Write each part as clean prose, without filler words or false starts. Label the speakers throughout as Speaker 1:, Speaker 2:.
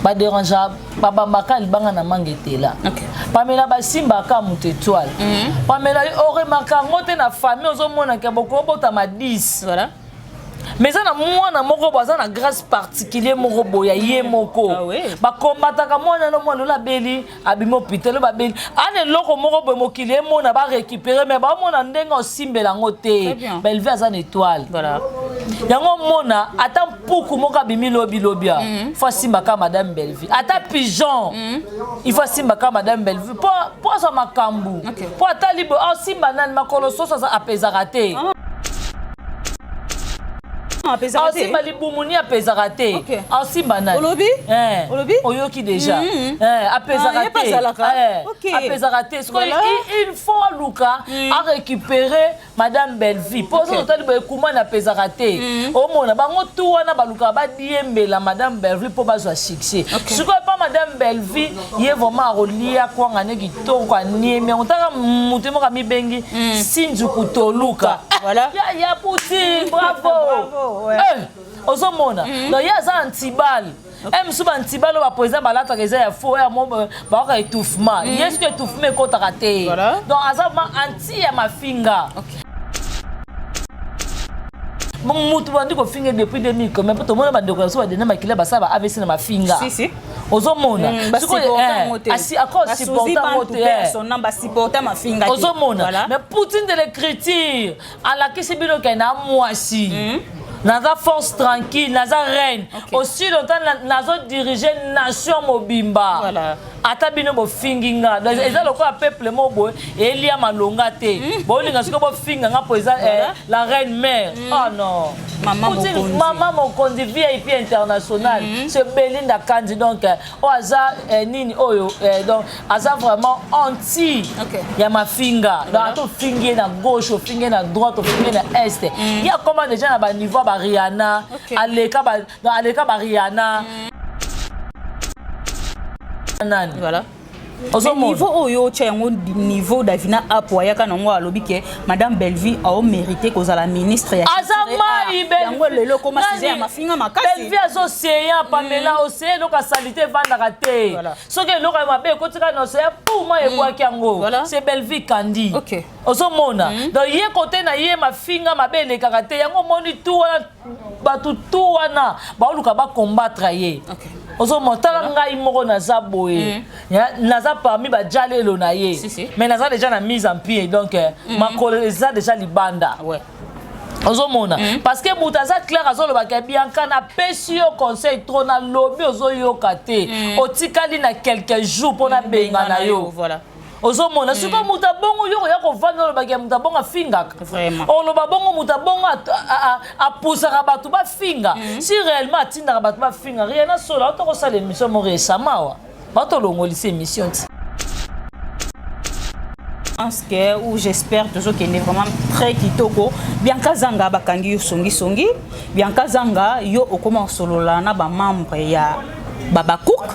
Speaker 1: ba déranger baba makali banga na mangetela pamela ba simba ka mutu étoile pamela ore makangote na famille ozomona ke boko bota ma 10 voilà. Mais ça na mwana moko baza na grâce particulier moko boya ye moko ba kombata ka mwana no mwana la beli abimo pitelo ba beli ane loko moko boy mokili mona ba récupérer mais ba mona ndenga osimbela ngote belle vie za étoile voilà yango mona ata puku moko abimi lobi lobia faut simba ka madame Belleville ata pigeon il faut simba ka madame Belleville pour ça makambu pour ata libo simba nan makolo soso za apezaka te aussi malibumuni apezaka te aussi banane olobi oyoki déjà apezaka te apezaka te il faut luka à récupérer madame Belleville pour ça tali ba kuma na apezaka te o mona bango tu wana baluka ba diembela madame Belleville pour bazwa succès siko pas madame Belleville ye vraiment rolia kwanga ne kitoko aniemi ontaka mutemo ka mibengi sinzu kutoluka voilà ya puti bravo ozomona donc ya za antibal msuba antibal ba président balata keza ya faux ya mo ba ka étouffement est-ce que étouffement ko takate donc azama anti ya mafinga bon mutu bandi ko finga depuis 2000 quand même to mona ba décoration ba dena makila ba saba AVC na mafinga si ozomona siko asi akose supporter mote personne ba supporter mafinga ozomona mais Poutine de l'écriture ala kisibilo kana mwasi naza force tranquille naza reine aussi longtemps nazo diriger nation mobimba voilà ata bino bo finginga donc eza lokola peuple mobo elia malonga te bolinga siko bo finga nga po eza la reine mère oh non maman mokonzi VIP international c'est Belinda Kandi donc o aza nini oyo donc aza vraiment anti ya mafinga donc ato fingi na gauche fingi na droite fingi na est il y a comment déjà na ba niveau ba Rihanna aleka ba Rihanna voilà au niveau oyo tchengo niveau davina apoya kana ngo alobi ke madame Belleville a mérité ko za la ministre ya
Speaker 2: azama yango lelo koma size ya mafinga makasi
Speaker 1: Belleville azo seya pamela ose loka salité vanda raté soki loka mabe ko tika no seya pour moi e kwa kiango c'est Belleville Kandi ozo mona donc ye côté na ye mafinga mabe le karaté yango moni tout wana batu tout wana ba luka ba combattre ye ozo motala ngai moko na zaboye naza parmi ba jalelo na ye mais naza déjà na mise en pied donc ma coleza déjà libanda ozomona parce que mutaza clair azolo ba Bianca na pesio conseil trop na lobby ozoyoka te otikali na quelques jours pour na benga na yo
Speaker 2: voilà
Speaker 1: ozomona siko mutabongo yoko yako vanda lo bagia mutabongo finga
Speaker 2: vraiment
Speaker 1: ono babongo mutabongo a poussera batu ba finga si réellement atinda batu ba finga rien na solo auto ko sala émission mo récemment wa bato longo lycée émission
Speaker 2: que ou j'espère toujours qu'il est vraiment très kitoko Bianca Zanga bakangi yo songi Bianca Zanga yo okoma solola na ba membre ya Baba Cook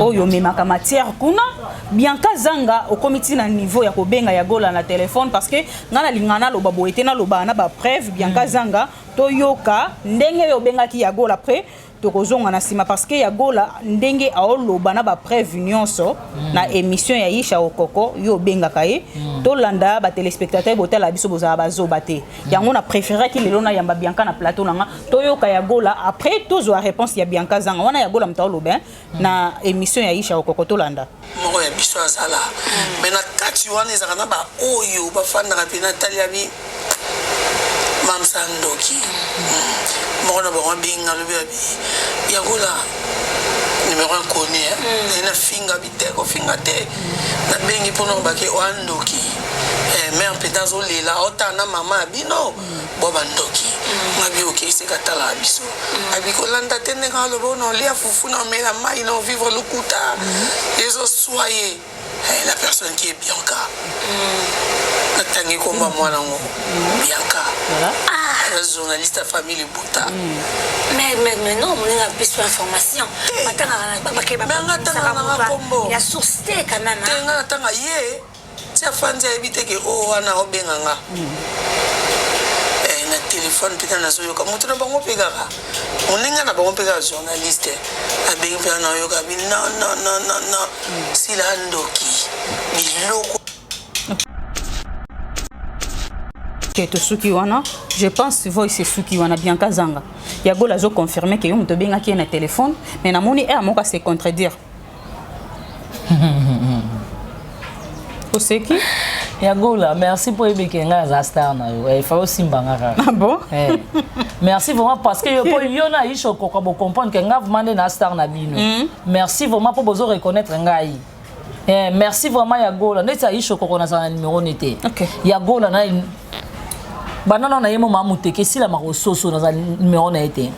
Speaker 2: oyo memaka matière kuna Bianca Zanga au comité na niveau ya kobenga ya gola na téléphone parce que ngana lingana loba boete na loba na ba preuve Bianca Zanga toyoka ndenge yo benga ki ya gola après tokozonga na sima parce que ya gola ndenge aoloba na ba preuve nyonso na émission ya Isha Okoko yo benga kaye to landa ba téléspectateur botala biso boza bazoba te yango na préféré ki lelo na yamba Bianca na plateau nanga toyoka ya gola après tozo réponse ya Bianca Zanga wana ya gola mtao lobe na émission ya Isha Okoko to landa
Speaker 3: moko ya biso azala mais na kati wana ezaka na ba oyo bafandaka pe na taliabi mamsandoki mona bon binga le bébé yagola numéro 1 connu na finga biteko finga te na bengi pono bake wandoki mère pedazo lela otana mama bino boba ndoki ngabi oké c'est katala biso abiko landa tene ngalo bono lia fufu na mela mai no vivre le kuta les soyez la personne qui est Bianca natangi komba mwana ngo Bianca journaliste à famille Bouta.
Speaker 4: Mais non, on a plus d'informations. Il y a source quand même.
Speaker 3: C'est fan éviter que oh on a obenganga. téléphone peut-être na soyoka mutu na bango pekaka moninga na bango pekaka journaliste abengi mpe na yoka bi non sila ndoki biloko
Speaker 2: que to suki wana je pense voice suki wana bien kazanga ya gola zo confirmer que yo muto benga ki na téléphone mais na moni e amoka se contredire Oseki
Speaker 1: Yagola, merci pour ébekenga za star na yo. Il faut aussi mbangaka.
Speaker 2: Ah bon?
Speaker 1: Merci vraiment parce que yo yona isho ko ko comprendre que nga vraiment na star na bino. Merci vraiment pour bozo reconnaître ngai. Merci vraiment Yagola. Neta isho ko na sa numéro nete. Yagola na banana na yemo mamuteke sila marososo na numéro na été.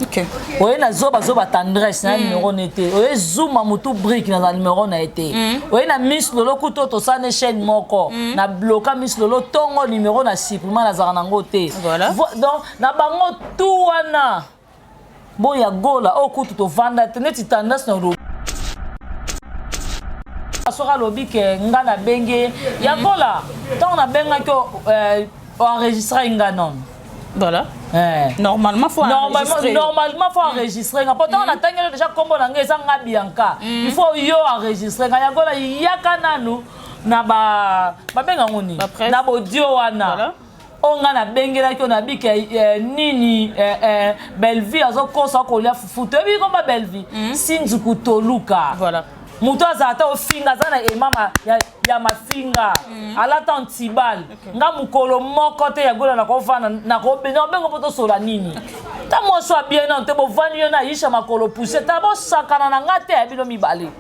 Speaker 1: Oye na zoba tendresse na numéro na été. Oye zoom mutu brick na numéro na été. Oye na Miss Lolo kuto to sa ne chaîne moko na bloquer Miss Lolo tongo numéro na supplément na zara nango te.
Speaker 2: Voilà.
Speaker 1: Donc na bango tout wana. Bon Yagola o kuto to vanda teneti tendresse na ro. Asora lobi ke ngana benge Yagola. Tant na benga ko enregistrer un ganon.
Speaker 2: Voilà. Normalement faut enregistrer.
Speaker 1: Normalement faut enregistrer. Pourtant on attend déjà comme on a ça Bianca. Il faut yo enregistrer. Quand yagola yaka nanu na ba benga ngoni. Na audio wana. On a bengela ki on a bi ke nini Belleville azo kosa ko lia fufuto bi comme Belleville. Sinzuku toluka.
Speaker 2: Voilà.
Speaker 1: Muto azata ofinga zana emama ya mafinga alata antibal nga mukolo moko te yagola na kovana na ko bengo poto sola nini ta mo so bien non te bo vani yo na isha makolo pousser ta bo sakana na ngate ya bino mibale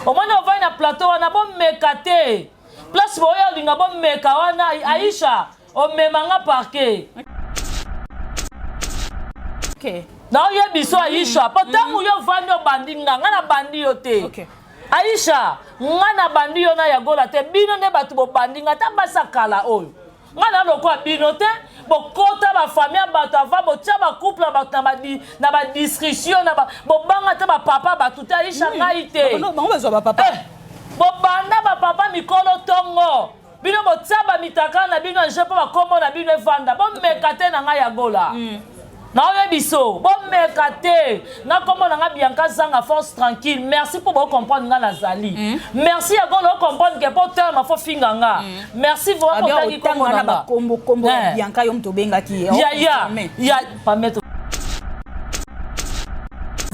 Speaker 1: o mona vani na plateau wana bo mekate place bo ya linga bo meka wana Aisha o memanga parquet na yo biso Aisha potangu yo vani o bandinga nga na bandi yo te Aisha, ngana bandi yo na yagola te bino ne batu bo bandi ngata basakala oyo. Ngana lokwa bino te bo kota ba famille batu ava bo tia ba couple batu na ba discussion na ba bo banga te ba papa batu te Aisha ngai te.
Speaker 2: Non, bezo ba papa.
Speaker 1: Bo banda ba papa mikolo tongo. Bino bo tia ba mitaka na bino je pa ba kombo na bino evanda. Bo mekate na ngai yagola. Na oye biso, bon mekate, na komo na Bianca Zanga force tranquille. Merci pour vous comprendre nga nazali. Merci à vous comprendre que pour terme faut finga nga. Merci vraiment pour qui komo na
Speaker 2: kombo Bianca yom to benga ki.
Speaker 1: Ya pas mettre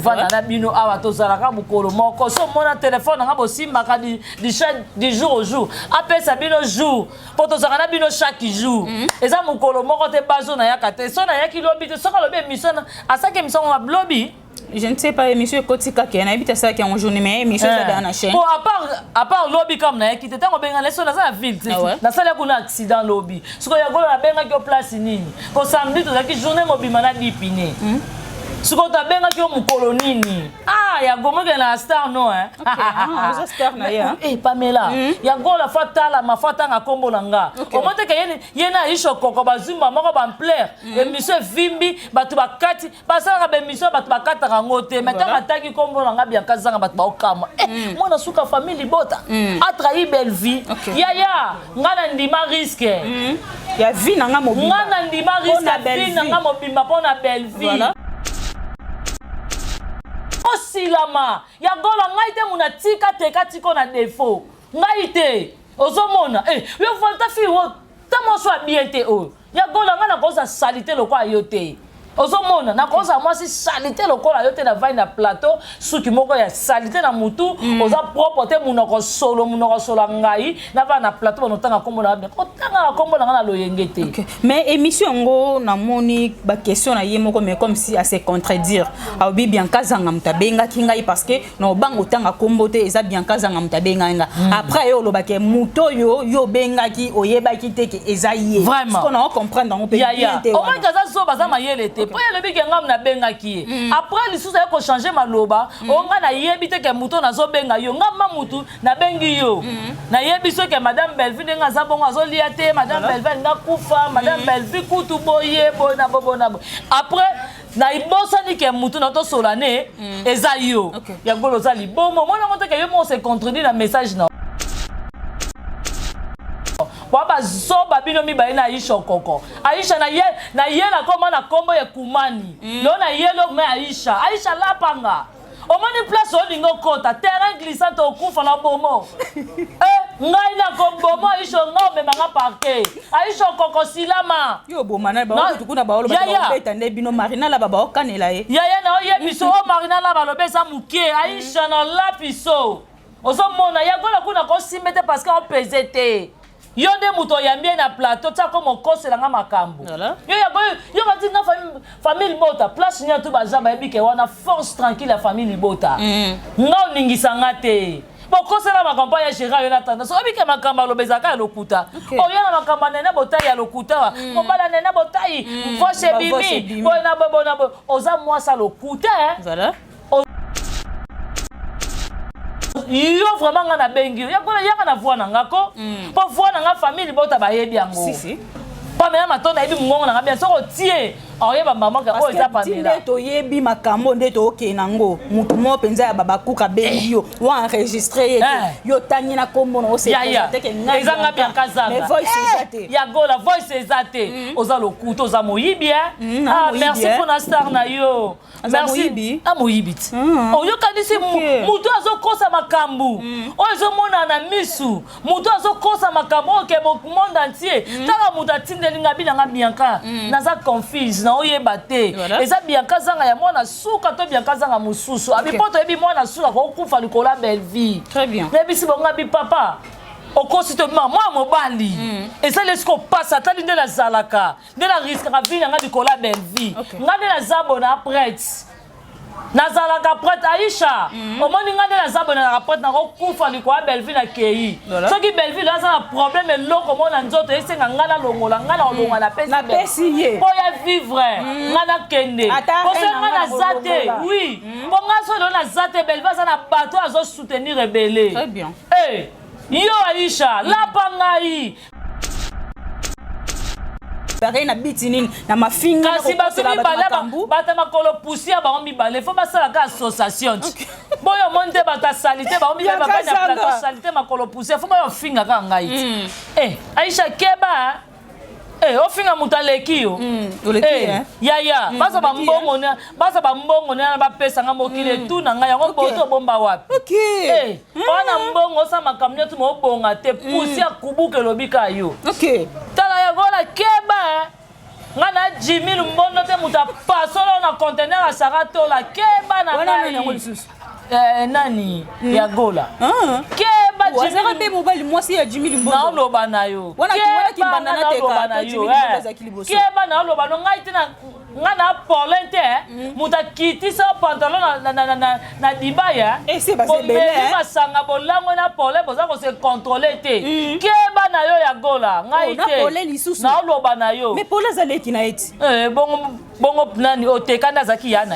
Speaker 1: vana na bino awa to zalaka bukolo moko so mona téléphone nga bosimba ka du jour au jour appelle ça bino jour pour to zalaka bino chaque jour eza mukolo moko te bazo na yakate so na yaki lobi te so ka lobi émission asaka émission ma blobi
Speaker 2: je ne sais pas émission kotika ke na habite ça qui en journée mais émission ça dans la chaîne
Speaker 1: pour à part lobby comme na yaki te tango benga leso na sa ville na sala kuna accident lobby so ko yagola na benga ko place nini ko samedi to zaki journée mobima na dipine Suko tabenga ki mukolo nini? Ya gomoke na star no
Speaker 2: Okay, star na ya.
Speaker 1: Pamela. Ya gola fatala mafata nga kombo nanga. Omote ke yena isho koko bazumba moko ba plaire. Émission vimbi batu bakati, basala ba émission batu bakata ngote. Maintenant ataki kombo nanga Bianca Zanga batu ba okama. Mona suka famille bota. A trahi belle vie. Ya ngana ndima risque.
Speaker 2: Ya vie nanga mobimba.
Speaker 1: Ngana ndima risque vie nanga mobimba pona belle vie. Voilà. Osilama ya gola ngai te muna tika teka tiko na défaut ngai te ozomona yo volta fi wo tamo so bien te o ya gola ngana koza salité lokwa yo te ozomona na koza moi si salité lokwa yo te na vai na plateau suki moko ya salité na mutu oza propre te munoko solo ngai na va na plateau bonotanga kombo na bien otanga kombo na loyenge te
Speaker 2: mais émission ngo na moni ba question na ye moko mais comme si à se contredire a obi Bianca Zanga mtabenga kingai parce que no bango tanga kombo te eza Bianca Zanga mtabenga nga après yo lobake muto yo benga ki oyeba ki te ke eza ye
Speaker 1: vraiment
Speaker 2: qu'on a comprendre dans mon pays bien te
Speaker 1: o moins kaza so baza mayele te po le biki ngam na benga ki après lisusa ya ko changer maloba o nga na yebi te ke muto na zo benga yo ngam mutu na bengi yo na yebi so ke madame Belleville nga za bongo azo lia te madame Belleville nga kufa madame Belleville kutu boye bona après na ibosa ni ke mutu na to solane eza yo ya golo za libomo mona ngote ke yo mo se contredire na message na wa bazoba bino mibale na Aisha Okoko. Aisha na ye na koma na kombo ya Kumani. Lo na yelo me Aisha. Aisha lapanga. Omoni place olingo kota terrain glissant okufa na bomo. Ngai na kombomo Aisha ngombe manga parquet. Aisha Okoko silama.
Speaker 2: Yo boma na ba tukuna ba olo ba beta nde bino Marina la baba okanela ye.
Speaker 1: Yaya na oye biso o Marina la balobesa mukie Aisha na la piso. Ozo mona ya gola kuna ko simete parce que on pesete. Yo nde muto yambie na plateau tsa ko mokose la nga makambo. Yo ya goyo yo ngati na famille bota place nya tu bazamba ebike wana force tranquille la famille bota. Nga oningisa ngate. Bokose la makambo ya Gérard Jonathan. So ebike makambo lobezaka ya lokuta. Oya na makambo nene botai ya lokuta. Mobala nene botai. Voche bimi. Bona oza mwasa lokuta Voilà. Yo vraiment nga na bengi ya kola yaka na voix na ngako po voix na nga famille bota ba yebi yango si pa mena matonda yebi ngongo na nga bien soko tie oyeba mama ka o eza pamela
Speaker 2: parce que to yebi makambo nde to okenango mutu mo penza ya baba kuka bengi yo wa enregistrer yo tani na kombo no se
Speaker 1: te ke nga ezanga bien kazanga
Speaker 2: mais voice ezate
Speaker 1: ya gola voice ezate oza lokuto oza moyibi merci pour na star na yo merci moyibit oyo kanisi mutu azokosa makambu ozo mona na misu mutu azokosa makambu ke monde entier taka mutu atindeli nga binanga bianka naza confuse na oyeba te eza bianka zanga ya mwana suka to bianka zanga mususu abipoto ebi mwana suka ko kufa likola belle vie
Speaker 2: très bien
Speaker 1: nebisi bonga bi papa okosi to mama moi mobali eza lesko passa tali nde la zalaka nde la risque ka vie nga likola belle vie nga nde la zabona prête nazalaka prête Aisha omoni nga nde nazabona na prête na kokufa likola belle vie na kei soki belle vie aza na problème eloko mona nzoto esenga nga na longola nga na olonga na pesi ye po ya vivre nga na kende poso nga na zate oui po nga solo na zate belle vie aza na bato azo soutenir rebelle
Speaker 2: très bien
Speaker 1: yo Aisha lapa ngai
Speaker 2: na bitinin na mafinga
Speaker 1: kasi bato mibale bata makolo pusia ba mibale fo basala ka association boyo monde bata salite ba mibale ba kanya plateau salite makolo pusia fo ba finga ka ngai Aisha keba ofinga mutaleki yo yaya basa ba mbongo na ba pesa nga mokile tu na nga yango boto bomba wapi wana mbongo sa makamnyo tu mo bonga te pusia kubuke lobika yo tala ya gola keba nga na Jimmy Lumbondo te muta pasolo na conteneur asarato la keba na nani ya gola keba
Speaker 2: Jimmy te mobile mwasi ya Jimmy Lumbondo
Speaker 1: na loba na yo
Speaker 2: wana kimbanda na te ka Jimmy Lumbondo za kiliboso
Speaker 1: keba na loba no ngai te na nga na polente muta kitisa pantalon na dibaya
Speaker 2: c'est pas belle
Speaker 1: masanga bolango na pole boza ko se contrôler te keba na yo ya gola ngai te na loba na yo
Speaker 2: mais pole zaleki na eti
Speaker 1: bongo nani otekanda zaki yana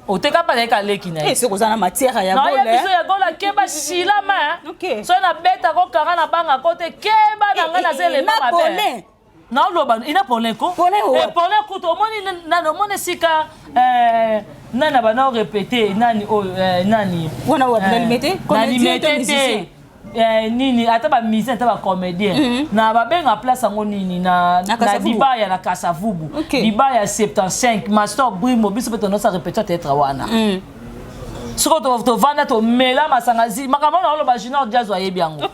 Speaker 1: oteka pa ka leki na
Speaker 2: c'est kozana matière ya gola
Speaker 1: na biso ya gola keba silama so na beta ko kara na banga kote keba na nga na zele mama be na loba ina polin ko polin ko to moni na moni sika nana ba na répéter nani nani
Speaker 2: wana wa limité
Speaker 1: te nini ata ba musicien ata ba comédien na ba benga place ngo nini na Dibaya na Kasavubu Dibaya 75 master Brimo biso peut no sa répéter être wana soko to vana to mela masangazi makambo na loba junior jazz wa yebi yango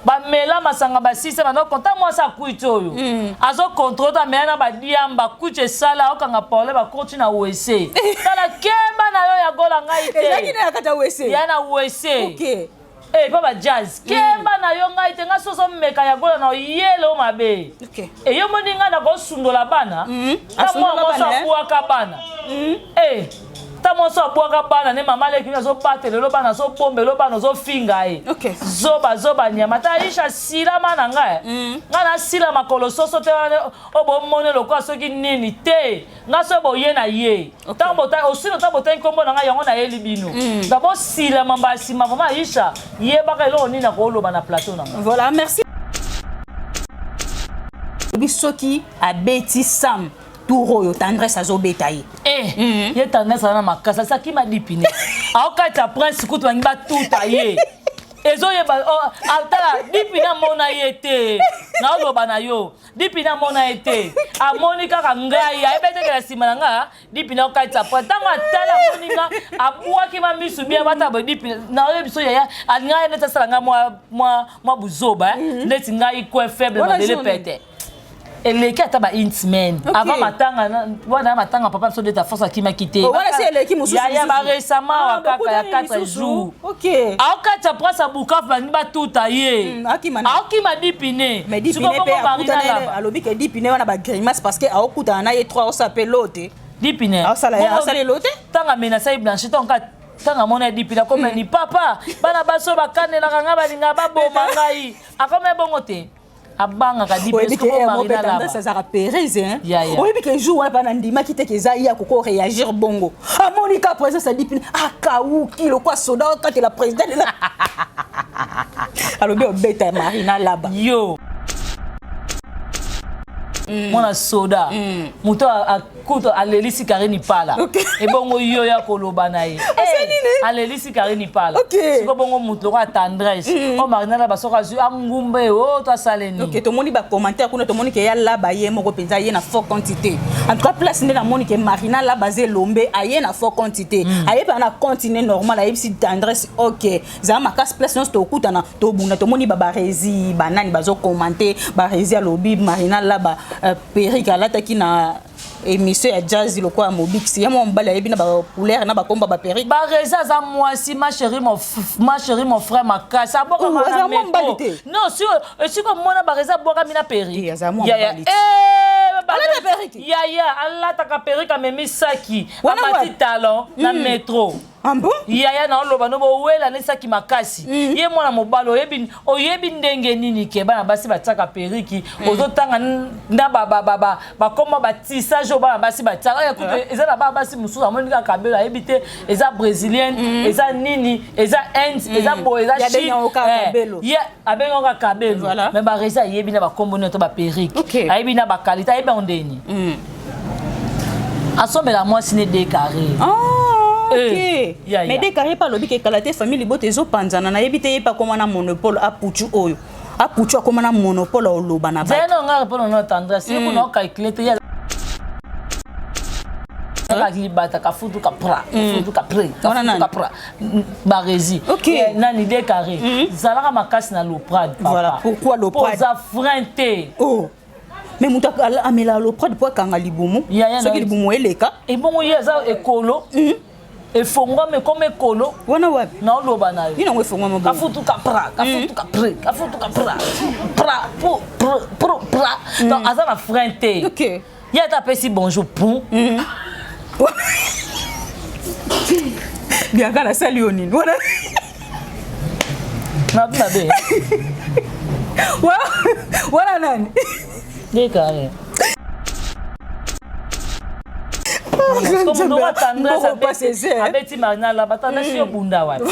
Speaker 1: ba mela masanga ba sise ba no konta mo sa kuito yo azo contrôle ta mena ba diamba kuche sala okanga pole ba coach na USA kala kemba na yo ya gola ngai te
Speaker 2: ezaki na kata USA
Speaker 1: ya na USA papa jazz kemba na yo ngai te nga soso meka ya gola na yelo mabe yo moni nga na ko sundola bana asundola bana mo so kuaka bana tamo so boka bana ne mama leki na zo batele lo bana zo bombe lo bana zo finga zoba nyama ta Aisha sila mana nga nga na sila makolo soso te obo mone lokwa soki nini te nga so bo ye na ye tambo ta osino tambo ta nkombo na nga yango na yeli bino d'abord sila mamba sima mama Aisha ye baka lo nini na ko lo bana plateau na
Speaker 2: voilà merci bisoki abeti Sam Touro yo tendresse azobeta ye
Speaker 1: ye tendresse na makasa sa ki ma dipine aoka ta prince kutu bangi ba tuta ye ezoyeba atala dipina mona yete na oloba na yo dipina mona yete amoni kaka ngai ayebetekela nsima na nga dipina okatisa po ntango atala moninga abwaki mamisu bia batabo dipina na oyo biso yaya alinga neti asala nga mwa buzoba neti ngai kwe faible mabele pete eleki ata ba intimen avant matanga wana matanga papa so de ta force akima kité
Speaker 2: wana si eleki mususu
Speaker 1: ya ba récemment wakaka ya 4 jours
Speaker 2: OK
Speaker 1: akata prasa bukaf bani batuta ye akima dipine
Speaker 2: mais dipine pe akutana alobi ke dipine wana ba grimace parce que akuta na ye 3 s'appelle lote
Speaker 1: dipine
Speaker 2: asala lote
Speaker 1: tanga menasa blanchette onka tanga mona dipine comme ni papa bana baso bakandela kanga balinga baboma ngai akome bongo te abanga kadi parce que Marina là
Speaker 2: ça sera Pérez hein oui mais que jour wana ndima kiteke za ya koko réagir bongo a Monica présence ça dit akauki le quoi soda quand la présidente là alors bien beta Marina là-bas
Speaker 1: yo mona soda muto akuto alelisi karini pala e bongo yo ya koloba na ye alelisi karini pala siko bongo muto ko tendresse o Marina la basoka zu angumbe o to saleni
Speaker 2: OK to moni ba commentaire kuna to moni ke ya la ba ye moko penza ye na fort quantité en tout cas place ne na moni ke Marina la basé lombe aye na fort quantité aye pa na continuer normal aye si tendresse OK za ma casse place non to kutana to buna to moni ba rezi banani bazo commenter ba rezi alobi Marina la ba Peric alataki na émission ya jazz le quoi mobix ya mo mbala yebi na ba couleur na ba komba ba Peric
Speaker 1: ba reza za moi si ma chérie mon frère makasi aboka na meto non si comme mona ba reza boka mina Peric ya Allah taka Peric amemi saki amati talent na métro
Speaker 2: ambo
Speaker 1: ya na oloba no bo wela ne saki makasi ye mwana mobalo oyebi ndenge nini ke bana basi bataka Peric ozotanga na ba koma batissage bana basi bataka écoute eza na basi mususu amonika kabela ebite eza brésilienne eza nini eza inde eza bo eza chine ya abenga kabelo mais ba reza yebi na ba kombo ne to ba Peric ayebi na ba qualité ayebi ondeni asomela moi sine décarré
Speaker 2: OK mais décarré par lobi ke kalaté famille bote zo panzana na yebite yepa koma na monopole a puchu oyo a puchu koma na monopole o loba na ba
Speaker 1: zeno nga répondre na tendresse ko na calculer ya la libata ka futu ka pra futu ka pre ka pra barezi nani décaré zalaka makasi na loprade
Speaker 2: voilà pourquoi loprade
Speaker 1: poza frente
Speaker 2: mais muta amela loprade pour kanga libumu ce qui libumu eleka
Speaker 1: et bon il y a ça écolo et fonga me comme écolo
Speaker 2: wana wapi
Speaker 1: na loba na
Speaker 2: yo ino fonga mo
Speaker 1: ka futu ka pra ka futu ka pre ka futu ka pra pra donc azana frente
Speaker 2: OK
Speaker 1: ya ta pesi bonjour pour
Speaker 2: bien kana sali onini wana
Speaker 1: na be
Speaker 2: wana nani
Speaker 1: décaré comme tendresse abeti Marina la tendresse yo bunda wapi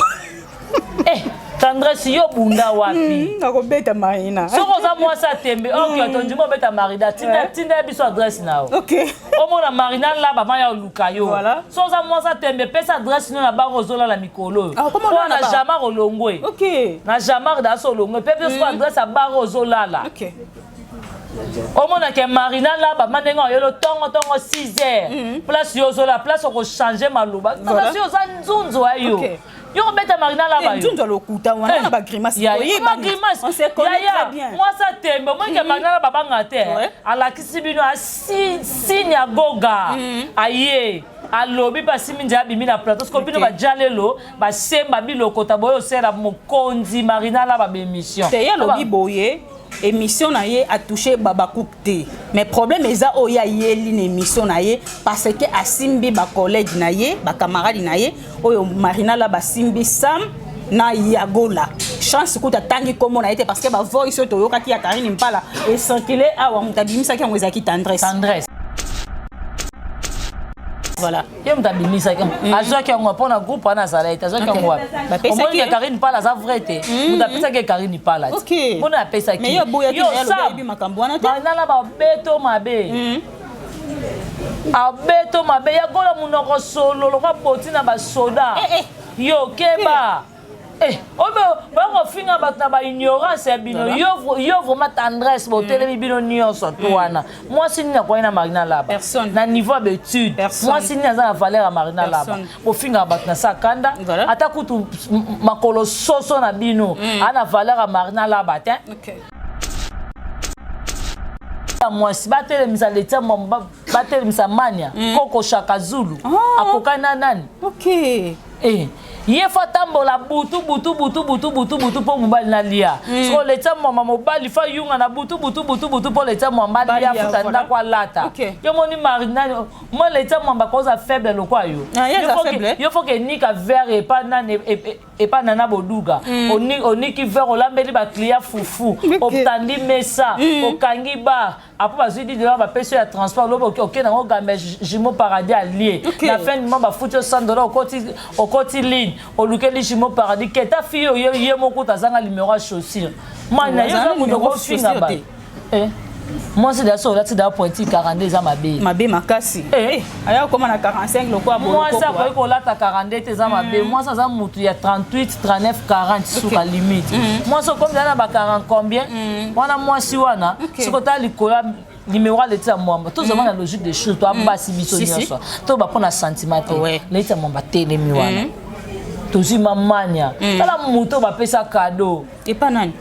Speaker 1: tendresse yo bunda wapi
Speaker 2: nakobeta Marina
Speaker 1: soko za moi sa tembe OK tonjimo beta Marina tinda biso adresse nao
Speaker 2: OK
Speaker 1: omona Marina la ba maya luka yo so za moi sa tembe pesa adresse no na bango zola la mikolo na jamar olongwe
Speaker 2: OK
Speaker 1: na jamar da so olongwe pe so adresse a bango zola la
Speaker 2: OK
Speaker 1: omona ke Marina là ba mandenga yo tongo 6h place yo zola place ko changer maluba place yo za nzunzo ayo yo beta Marina là ba yo
Speaker 2: nzunzo lokuta wana na ba grimace
Speaker 1: yo ba grimace on se connaît très bien moi ça tembe moi ke Marina là ba ngate ala kisibino a sinya goga aye alobi basi minja bimi na plateau ko bino ba jalelo ba semba biloko taboyo sera mokonzi Marina là ba émission
Speaker 2: te ya lobi boye émission na ye a touché baba coupé mais problème eza oya yeli na émission na ye parce que asimbi ba collègue na ye ba camarade na ye oyo Marina la basimbi Sam na Yagola chance kuta tangi komo na été parce que ba voice to yoka ki ya Karine Mpala et circuler awa mutabimisa ki ngweza ki tendresse voilà
Speaker 1: yem tabimisa kam azo ki ngo pona groupe na sala ita azo ki ngo ba pesa ki Karine Mpala za vrai te muta pesa ki Karine Mpala mona pesa ki
Speaker 2: mais yo boya ki yo makambo wana te
Speaker 1: na ba beto mabe abeto mabe ya gola munoko solo lo ka poti na ba soda yo keba on finga batna ignorance ya bino yo vraiment tendresse bo telemi bino nyonso toana moi si na kwa ina Marina Laba na niveau d'étude moi si na za valeur ya Marina Laba bo finga batna sakanda ata kutu makolo soso na bino ana valeur ya Marina Laba te moi si batele misa leta mamba batele misa mania Koko Shaka Zulu akokana nani ye fa tambola butu po mobali na lia so leta mama mobali fa yunga na butu po leta mama lia futanda kwa lata yo moni Marina mo leta mama koza faible lokwa yo yo faut que nika verre et pas nana boduga oni ki verre olambeli ba client fufu obtandi mesa okangi ba après bazidi de ba peso ya transport lobo OK na ngamba jimo paradis allié na fin du mois ba futu $100 au côté ligne au lukeli jimo paradis que ta fille ye moko tazanga numéro à chaussure mana yo mo ko finga ba moi c'est d'ailleurs pointi 42 za mabe
Speaker 2: makasi aya koma na 45 lokwa bo
Speaker 1: moi ça va ko lata 42 za mabe moi ça za mutu ya 38 39 40 sur la limite moi so comme na ba 40 combien wana moi si wana siko ta likola numéro à l'état moi tout ça la logique des choses toi basi biso nyonso to ba pona sentiment l'état moi ba telemi wana tozi mamanya tala mutu ba pesa cadeau
Speaker 2: et pas nani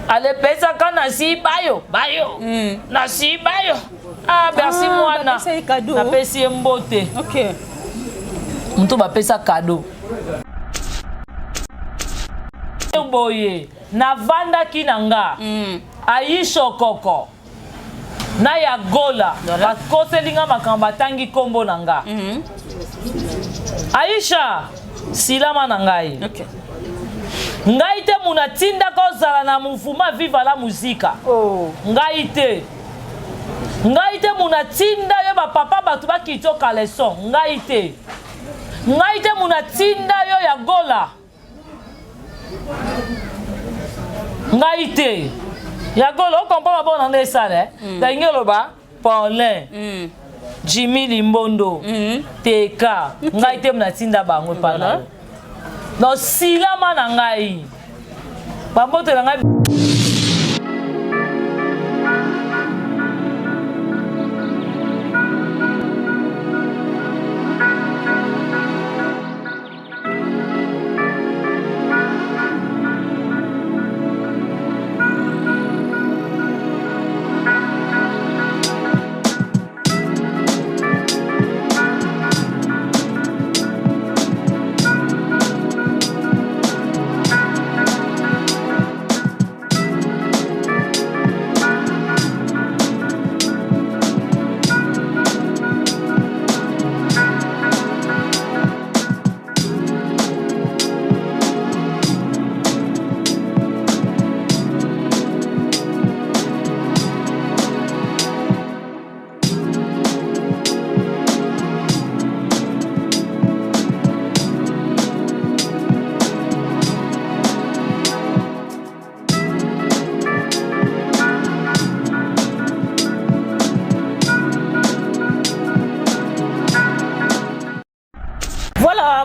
Speaker 1: ale pesa kana si bayo na si bayo merci moi na pesi mbote mutu ba pesa cadeau boye na vanda kinanga Aisha Koko na ya gola ba koselinga makamba tangi kombo nanga Aisha silama nangai ngai te muna tinda kozala na mouvement viva la muzika ngai te muna tinda yo ba papa batu ba kitoka leson ngai te muna tinda yo ya gola ngai te ya gola o comprend ba na sale dangelo ba Paulin Jimmy Limbondo Teka ngai te muna tinda bango pana no silama na ngai babote na ngai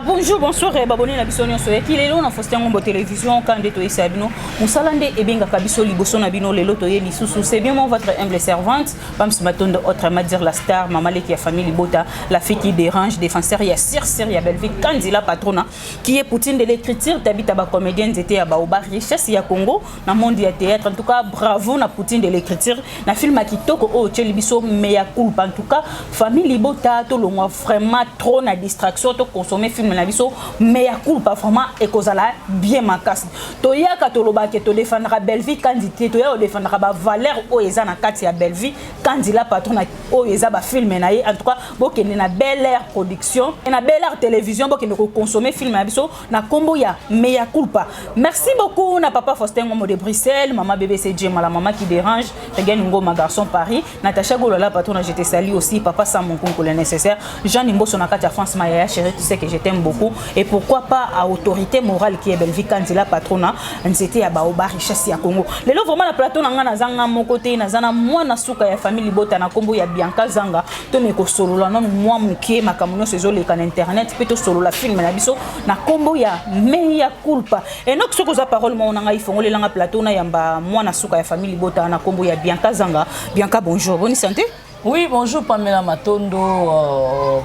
Speaker 2: Bonjour, bonsoir et baboni na biso nyonso et il est là on Faustin Ngombo télévision quand de toyi sabino musalande e benga kabiso liboso na bino lelo toye lisusu c'est bien mon votre humble servante Pams Matonde autrement dire la star maman qui a famille Bota la fille qui dérange défenseur il y a Sir ya Belville Kandila patrona qui est poutine de l'écriture d'habite ba comédienne était à Baoba richesse ya Congo na monde ya théâtre en tout cas bravo na poutine de l'écriture na film kitoko o tcheli biso meya culpa en tout cas famille Bota to longwa vraiment trop na distraction to consommer film na biso meya culpa vraiment et kozala bien makasi to yaka to lobake to défendra Belville candidat to ya o défendra ba valeur o eza na kati ya Belville candidat patron o eza ba film na ye en tout cas bokende na Bel Air production et na Bel Air télévision bokende ko consommer film na biso na kombo ya meya culpa. Merci beaucoup na papa Faustin Ngombo de Bruxelles, maman BBC Djema la maman qui dérange, Regan Ngoma garçon Paris, Natacha Golola patron je te salue aussi papa Sam mon concours le nécessaire, Jean Nimbo son na kati ya France Maya chérie tu sais que je t'aime aime beaucoup et pourquoi pas à autorité morale qui est Belvi Kandila patrona nzete ya baoba richesse ya Congo lelo vraiment la plateau na nga na zanga mon côté na zana mwana suka ya famille Libota na kombo ya Bianca Zanga to me ko solola non moi mukie makamunyo sezo le kan internet peut to solola film na biso na kombo ya meya culpa et donc ce que za parole mo na nga ifongolela nga plateau na yamba mwana suka ya famille Libota na kombo ya Bianca Zanga. Bianca, bonjour, bonne santé.
Speaker 1: Oui, bonjour Pamela Matondo,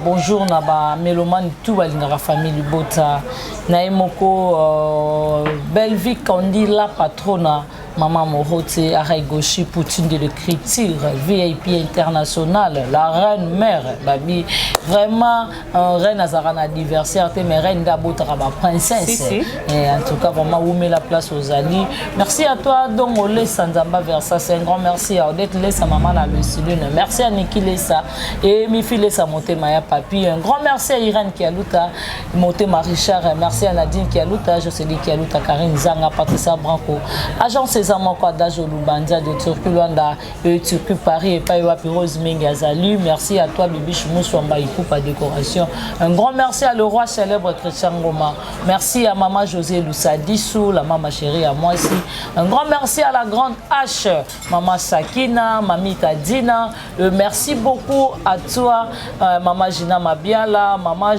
Speaker 1: bonjour Naba Mélomane, tout la famille Libota, Naemoko, Belvi Kandi la patrona, Maman Morote, Aregoshi, Poutine de l'écriture, VIP international, la reine mère, Babi, vraiment, reine Azarana anniversaire, mais reine d'Abota, ma princesse. Et en tout cas, vraiment, vous mettez la place aux alliés. Merci à toi, donc, Olé Sanzamba Versa, c'est un grand merci à Odette Lessa, maman la Lucille, merci à Niki Lessa et Mifi Lessa, Monté Maya Papi, un grand merci à Irène Kialuta, Monté Marichard, merci à Nadine Kialuta, Jocelyne Kialuta, Karine Zanga, Patricia Branco, agence de Turku Luanda, Turku Paris et Païwa Rose Mengazalu. Merci à toi, Bibi Chmouswamba Ikupa décoration. Un grand merci à le roi célèbre Christian Goma. Merci à maman José Lussadissou, la maman chérie à moi aussi. Un grand merci à la grande H, maman Sakina, mamie Tadina. Merci beaucoup à toi, maman Gina Mabiala, maman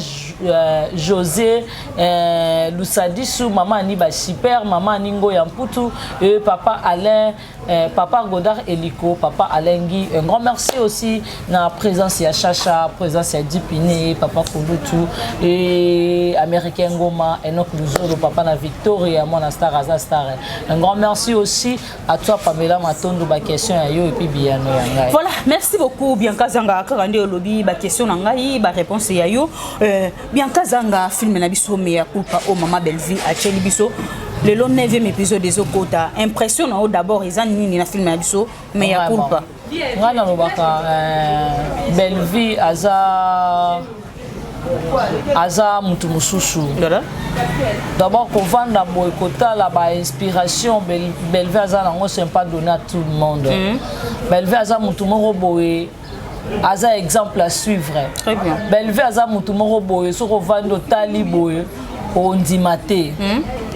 Speaker 1: José Lussadissou, maman Aniba Super, maman Ningo Yamputu et papa Alain, papa Godard Eliko, papa Alengui. Un grand merci aussi dans la présence de Chacha, présence de Dipine, papa Kouloutou et Américain Goma, Enoch Luzolo, papa na Victoria, mon Star Aza Star. Un grand merci aussi à toi Pamela Matondo, ba question à yo et puis bien.
Speaker 2: Voilà, merci beaucoup Bianca Zanga, Karande Olobi, ba question nangai, ba réponse ya yo. Bianca Zanga film na biso meya culpa au Mama Belvi à Cheli biso. Le 9e épisode des Okota impressionnant d'abord ils ont ni na film na biso meya culpa.
Speaker 1: Ngana lobaka Belvi aza mutu mususu. D'abord qu'on vendre boycota la ba inspiration Belvi aza nango c'est pas donné à tout le monde. Belvi aza mutu moko boye aza exemple à suivre.
Speaker 2: Très bien.
Speaker 1: Belvi aza mutu moko boye soko vendre tali boye ondimate.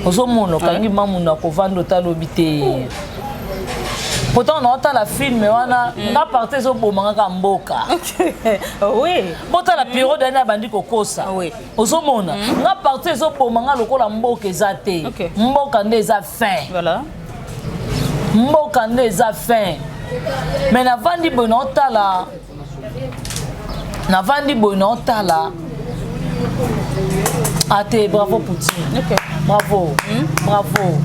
Speaker 1: Ozomono kangi mamuna ko vendre talo bité. Pourtant on entend la film wana nga partir zo bomanga ka mboka.
Speaker 2: Oui.
Speaker 1: Bota la période na bandi kokosa.
Speaker 2: Oui.
Speaker 1: Ozomona nga partir zo bomanga lokola mboka ezate. Mboka ndeza fin.
Speaker 2: Voilà.
Speaker 1: Mboka ndeza fin. Mais na vandi bonota la Ate, bravo Poutine.
Speaker 2: Okay.
Speaker 1: Bravo. Bravo.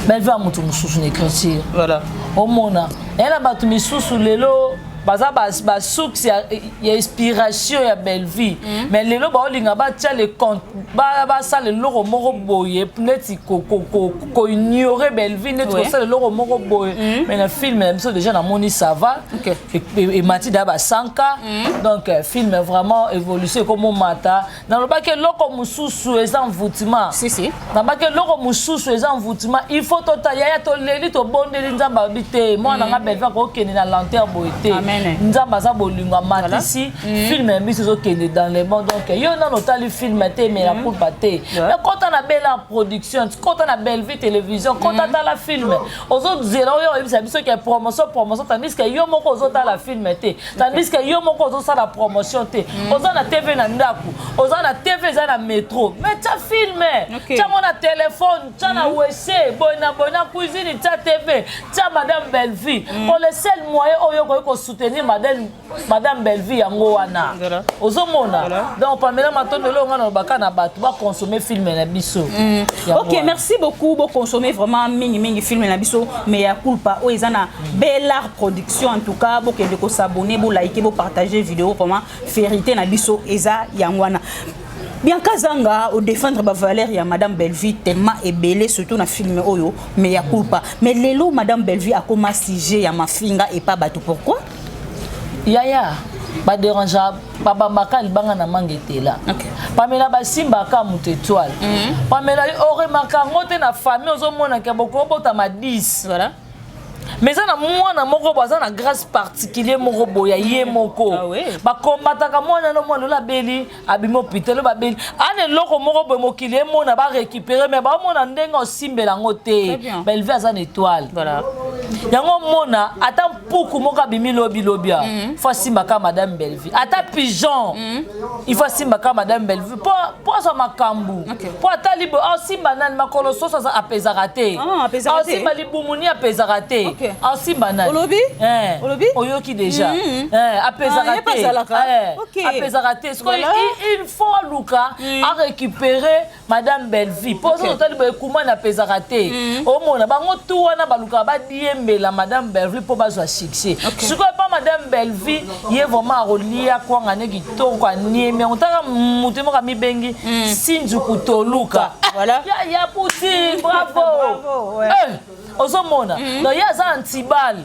Speaker 1: Belvi a mutu mususu n'écriture.
Speaker 2: Voilà.
Speaker 1: Au mona. Elle a battu misusu lelo. Baza ba source ya inspiration ya Belvi. Mais lelo ba olinga ba tia le compte ba ça le loro moko boye neti ko ignorer Belvi neti ko ça le loro moko boye. Mais le film même ça déjà na moni ça va. Et Mathilda ba sanka. Donc film vraiment évolution comme mata. Dans le bac loko mususu ezan voutima.
Speaker 2: Si.
Speaker 1: Dans bac loko mususu ezan voutima. Il faut tota ya to leli to bondeli nzamba bité. Moi na nga Belvi ko keni na lanterne boité. Nzamba za bolinga matisi film mais c'est okende dans les mondes donc yo na notali film té mais la pour bater mais quand on a belle production quand on a belle vie télévision quand on a la film aux autres zéro yo ça biso que promotion tandis que yo moko aux autres la film té tandis que yo moko aux autres la promotion té aux autres na TV na ndaku aux autres na TV za na métro mais tu filmé tu as mon téléphone tu as na WC bona cuisine tu as TV tu as madame Belvi pour le seul moyen oyo ko soutenir madame Belvi yango wana ozomona donc Pamela Matondo longa na baka na bato ba consommer film na biso.
Speaker 2: OK, merci beaucoup pour consommer vraiment mingi film na biso mais ya culpa o ezana Bellar production en tout cas pour que de ko s'abonner pour liker pour partager vidéo vraiment vérité na biso eza yangwana. Bianca Zanga au défendre ba valeur ya madame Belvi tellement ébélé surtout na film oyo mais ya culpa mais lelo madame Belvi a comme sujet ya mafinga et pas bato pourquoi
Speaker 1: Yaya ba dérangeable baba makali banga na mangetela. Pamela basimba ka mutu étoile. Pamela o remarka ngote na famille ozomona ke boko bota ma 10.
Speaker 2: Voilà.
Speaker 1: mais ça na mwana moko baza na grâce particulier moko boya ye moko ba kombataka mwana no mwana la beli abimo pitelo ba beli ane loko moko boy mokili e mona ba récupérer mais ba mona ndenga osimbela ngote ba élever za étoile voilà yango mona ata puku moko abimi lobi lobia faut simba ka madame Belleville ata pigeon il faut simba ka madame Belleville pour ça makambu pour ata libo simba nan makolo soso za apeza raté simba libumuni apeza raté simba nan olobi oyoki déjà apeza raté apeza raté il faut luka à récupérer madame Belleville pour ça ota libo ekuma na apeza raté o mona bango tu wana baluka ba diembela madame Belleville pour bazwa succès ce quoi pas madame Belleville yé vraiment rolia kwa ngane kitoko anieme ontaka mutemo ka mibengi sinzu kutoluka voilà ya Poutine bravo ozomona donc ya za antibal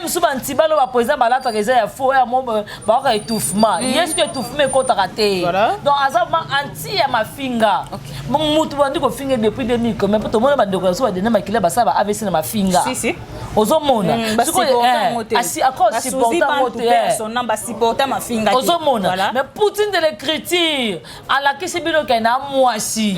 Speaker 1: musuba antibal ba président balata keza ya faux ya mo ba ka étouffement est-ce que étouffement ko taraté donc azama anti ya mafinga mutu bandi ko finga depuis 2000 comme mais to mona ba décoration ba dena makila ba saba AVC na mafinga si ozomona asi encore supportant mote
Speaker 2: personne ba supporter mafinga
Speaker 1: ozomona mais Poutine de l'écriture à la kisibino kana mwasi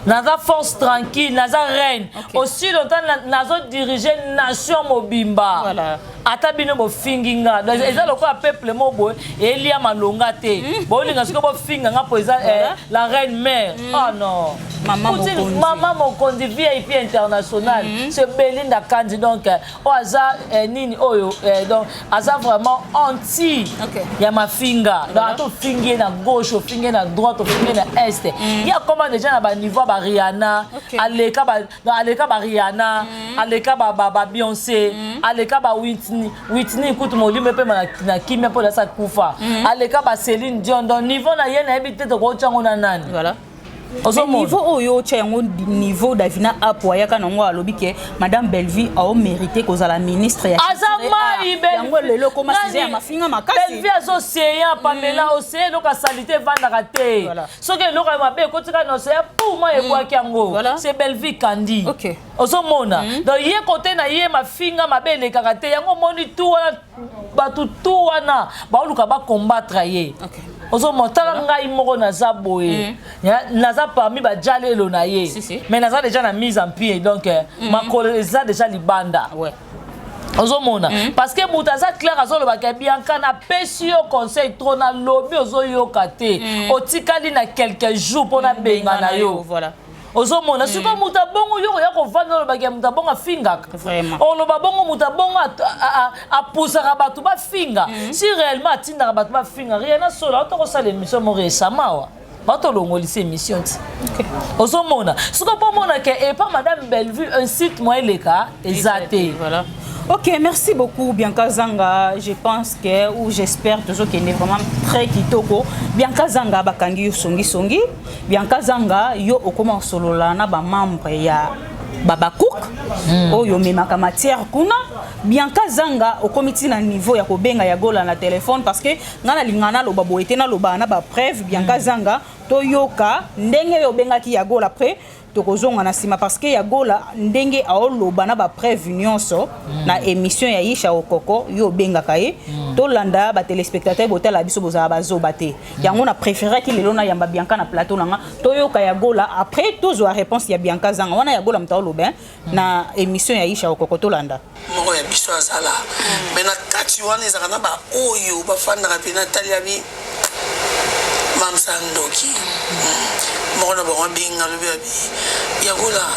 Speaker 1: naza force tranquille naza reine aussi longtemps nazo diriger nation mobimba voilà ata bino bo finginga donc eza lokola peuple mobo elia malonga te bolinga siko bo finga nga po eza la reine mère oh non maman mokondi VIP international c'est Belinda Kandi donc o aza nini oyo donc aza vraiment anti ya mafinga donc ato fingi na gauche fingi na droite fingi na est il y a comment déjà na ba niveau ba Rihanna aleka ba Rihanna aleka ba Beyoncé aleka ba Whitney écoute mon limbe pe na kimia pour sa kufa aleka ba Céline Dion donc niveau na yena ebité to ko tsango na nani voilà
Speaker 2: niveau oyo tchango niveau davina apoya kana ngo alobi ke madame Belleville a mérité ko za la ministre ya
Speaker 1: azama
Speaker 2: yango lelo koma size ya mafinga makasi
Speaker 1: Belleville azoseya Pamela oseya loka salité vanda raté soki loka mabe ko tika no seya pour moi e kwa kiango c'est Belleville Kandi ozomona donc ye côté na ye mafinga mabe le karaté yango moni tout wana batu tout wana ba luka ba combattre ye ozomotala ngai moko naza boye naza parmi ba jalelo na ye mais naza déjà na mise en pied donc ma coleza déjà libanda ozomona parce que mutaza clair azoloba ke Bianca na pesi yo conseil trop na lobby ozoyoka te otikali na quelques jours pour na benga na yo voilà ozomona siko muta bongo yo ya ko vanda lo bakia muta bongo finga o ba bongo muta bongo a poussera batu ba finga si réellement atinda batu ba finga rien na solo to ko sala émission mo récemment wa bato longo lycée émission ozomona siko po mona ke et pas madame Belleville un site moi les cas exacté
Speaker 2: voilà. Ok, merci beaucoup Bianca Zanga. Je pense que, ou j'espère toujours qu'elle est vraiment très kitoko. Bianca Zanga bakangi yo songi. Bianca Zanga yo okoma solo la na ba membre ya Baba Cook. Oyo memaka matière kuna. Bianca Zanga okomiti na niveau ya kobenga ya gola na téléphone parce que ngana lingana lo babo etena lo ba na ba preuve Bianca Zanga to yoka ndenge yo benga ki ya gola après tokozonga na sima parce que ya gola ndenge aoloba na ba preuve nyonso na émission ya Isha Okoko yo benga kaye to landa ba téléspectateur botala biso boza bazoba te yango na préféré ki lelo na yamba Bianca na plateau nanga to yoka ya gola après tozo réponse ya Bianca Zanga wana ya gola mtaoloba na émission ya Isha Okoko to landa
Speaker 3: moko ya biso azala mais na kati wana ezaka na ba oyo bafandaka pe Natalia bi Mamsandoki mona bon binga le bébé yagola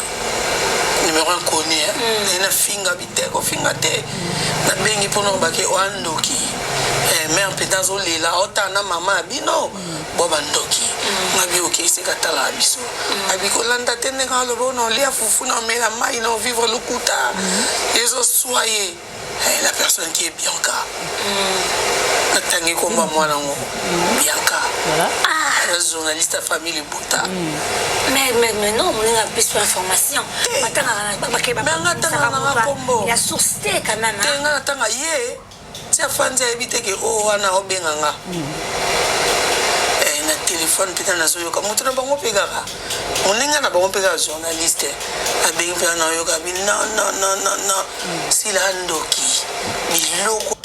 Speaker 3: numéro 1 connu na finga biteko finga te na bengi pono bake wandoki mère pedazo lela otana mama bino bobandoki ngabi oki sekatala biso abiko landa tene ngalo bono lia fufu na mela mai no vivre le kuta ezo soyez la personne qui est Bianca natangi komba mwana ngo Bianca voilà journaliste à famille Bouta.
Speaker 4: Mais non, on a plus d'informations. Il y a source quand même.
Speaker 3: C'est fan éviter que oh on a obenganga. téléphone peut-être nazo yoka mutu na bango pegaka moninga na bango pegaka journaliste abengi pe na yoka bi non sila ndoki biloko.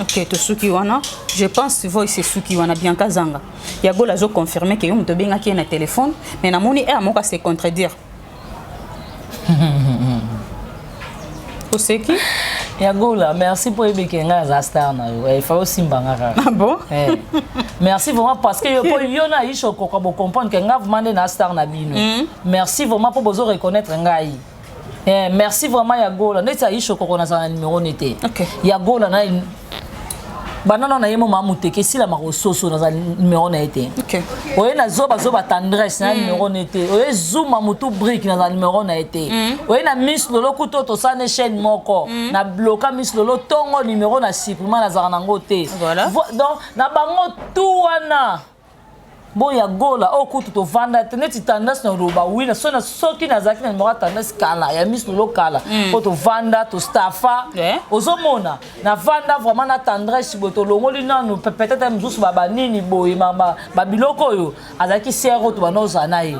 Speaker 2: Ok, to suki wana, je pense que c'est suki wana bien kazanga. Yago la zo confirmé que yom to benga ki na téléphone, mais na moni e amoka se contredire. Ko seki?
Speaker 1: Yago la, merci pour ebekenga za star na yo. Il faut aussi mbanga.
Speaker 2: Ah bon?
Speaker 1: Merci vraiment parce que yo na isho ko bo comprendre que nga vraiment na star na bino. Merci vraiment pour bozo reconnaître ngai. Merci vraiment Yago la. Neta isho ko na sa numéro nete.
Speaker 2: OK.
Speaker 1: Yago la na banana na yemo mamuteke sila marososo na numéro na été.
Speaker 2: OK.
Speaker 1: Oye na zoba tendresse na numéro na été. Oye zuma mutu brick na numéro na été. Oye na Miss Lolo kuto to sa ne chaîne moko na bloka Miss Lolo tongo numéro na supplément na zara nango te.
Speaker 2: Voilà.
Speaker 1: Donc na bango tout wana. Bon Yago la okutu to vanda teneti tendance na roba oui na sona soki na zaki na numéro tendance kala ya Miss Lolo kala po to vanda to staffa ozomona na vanda vraiment na tendresse boto longoli nanu peut-être mzusu baba nini boye mama babiloko yo azaki sero to banoza na ye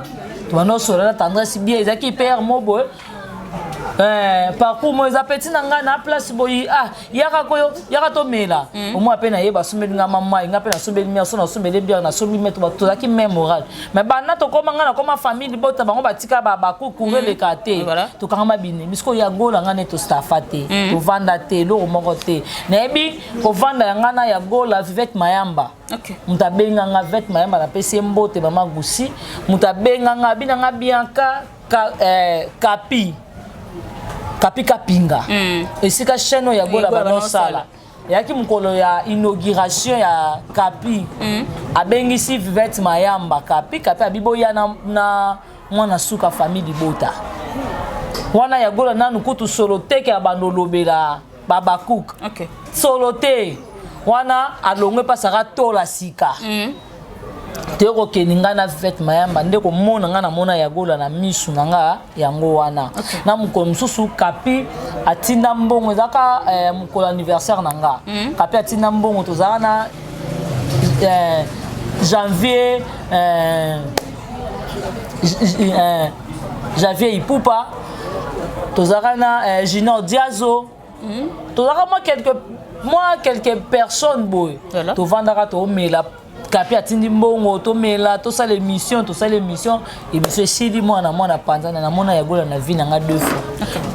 Speaker 1: to banoso na tendresse bien ezaki père mobo parcours moi za petit nanga na place boyi yaka to mela au moins pe na yeba sombeli nga mama nga pe na sombeli mi so na sombeli bien na sombi meto to zaki même moral mais bana to koma nga na koma famille bota bango batika ba ku couvrir le kate to kanga bine bisko ya gola nga ne to staffate to vanda te lo moko te na ebi ko vanda nga na ya gola vivette mayamba.
Speaker 2: OK.
Speaker 1: Mutabenga nga vivette mayamba na pese mbote mama gusi mutabenga nga bina nga bianka Kapi Kapinga. Esika chaîne ya gola banosala. Yaki mukolo ya inauguration ya Kapi. Abengisi Vivette Mayamba Kapi abiboya na mwana suka famille bota. Wana ya gola nanu kutu solote ke abanolobela baba cook.
Speaker 2: OK.
Speaker 1: Solote. Wana alongwe pasaka tola sika. Teko keninga na Vivette Mayamba ndeko mona nga na mona ya gola na misu nanga yango wana. Na mukolo mususu Kapi atinda mbongo ezaka mukolo anniversaire nanga. Kapi atinda mbongo tozala na janvier ipupa tozala na Junior Diazo. Tozala quelques personnes boy. To vandaka to mela Kapi atindi mbongo to mela to sala émission et monsieur Sidi mwana panzana na mona ya gola na vie nga deux fois.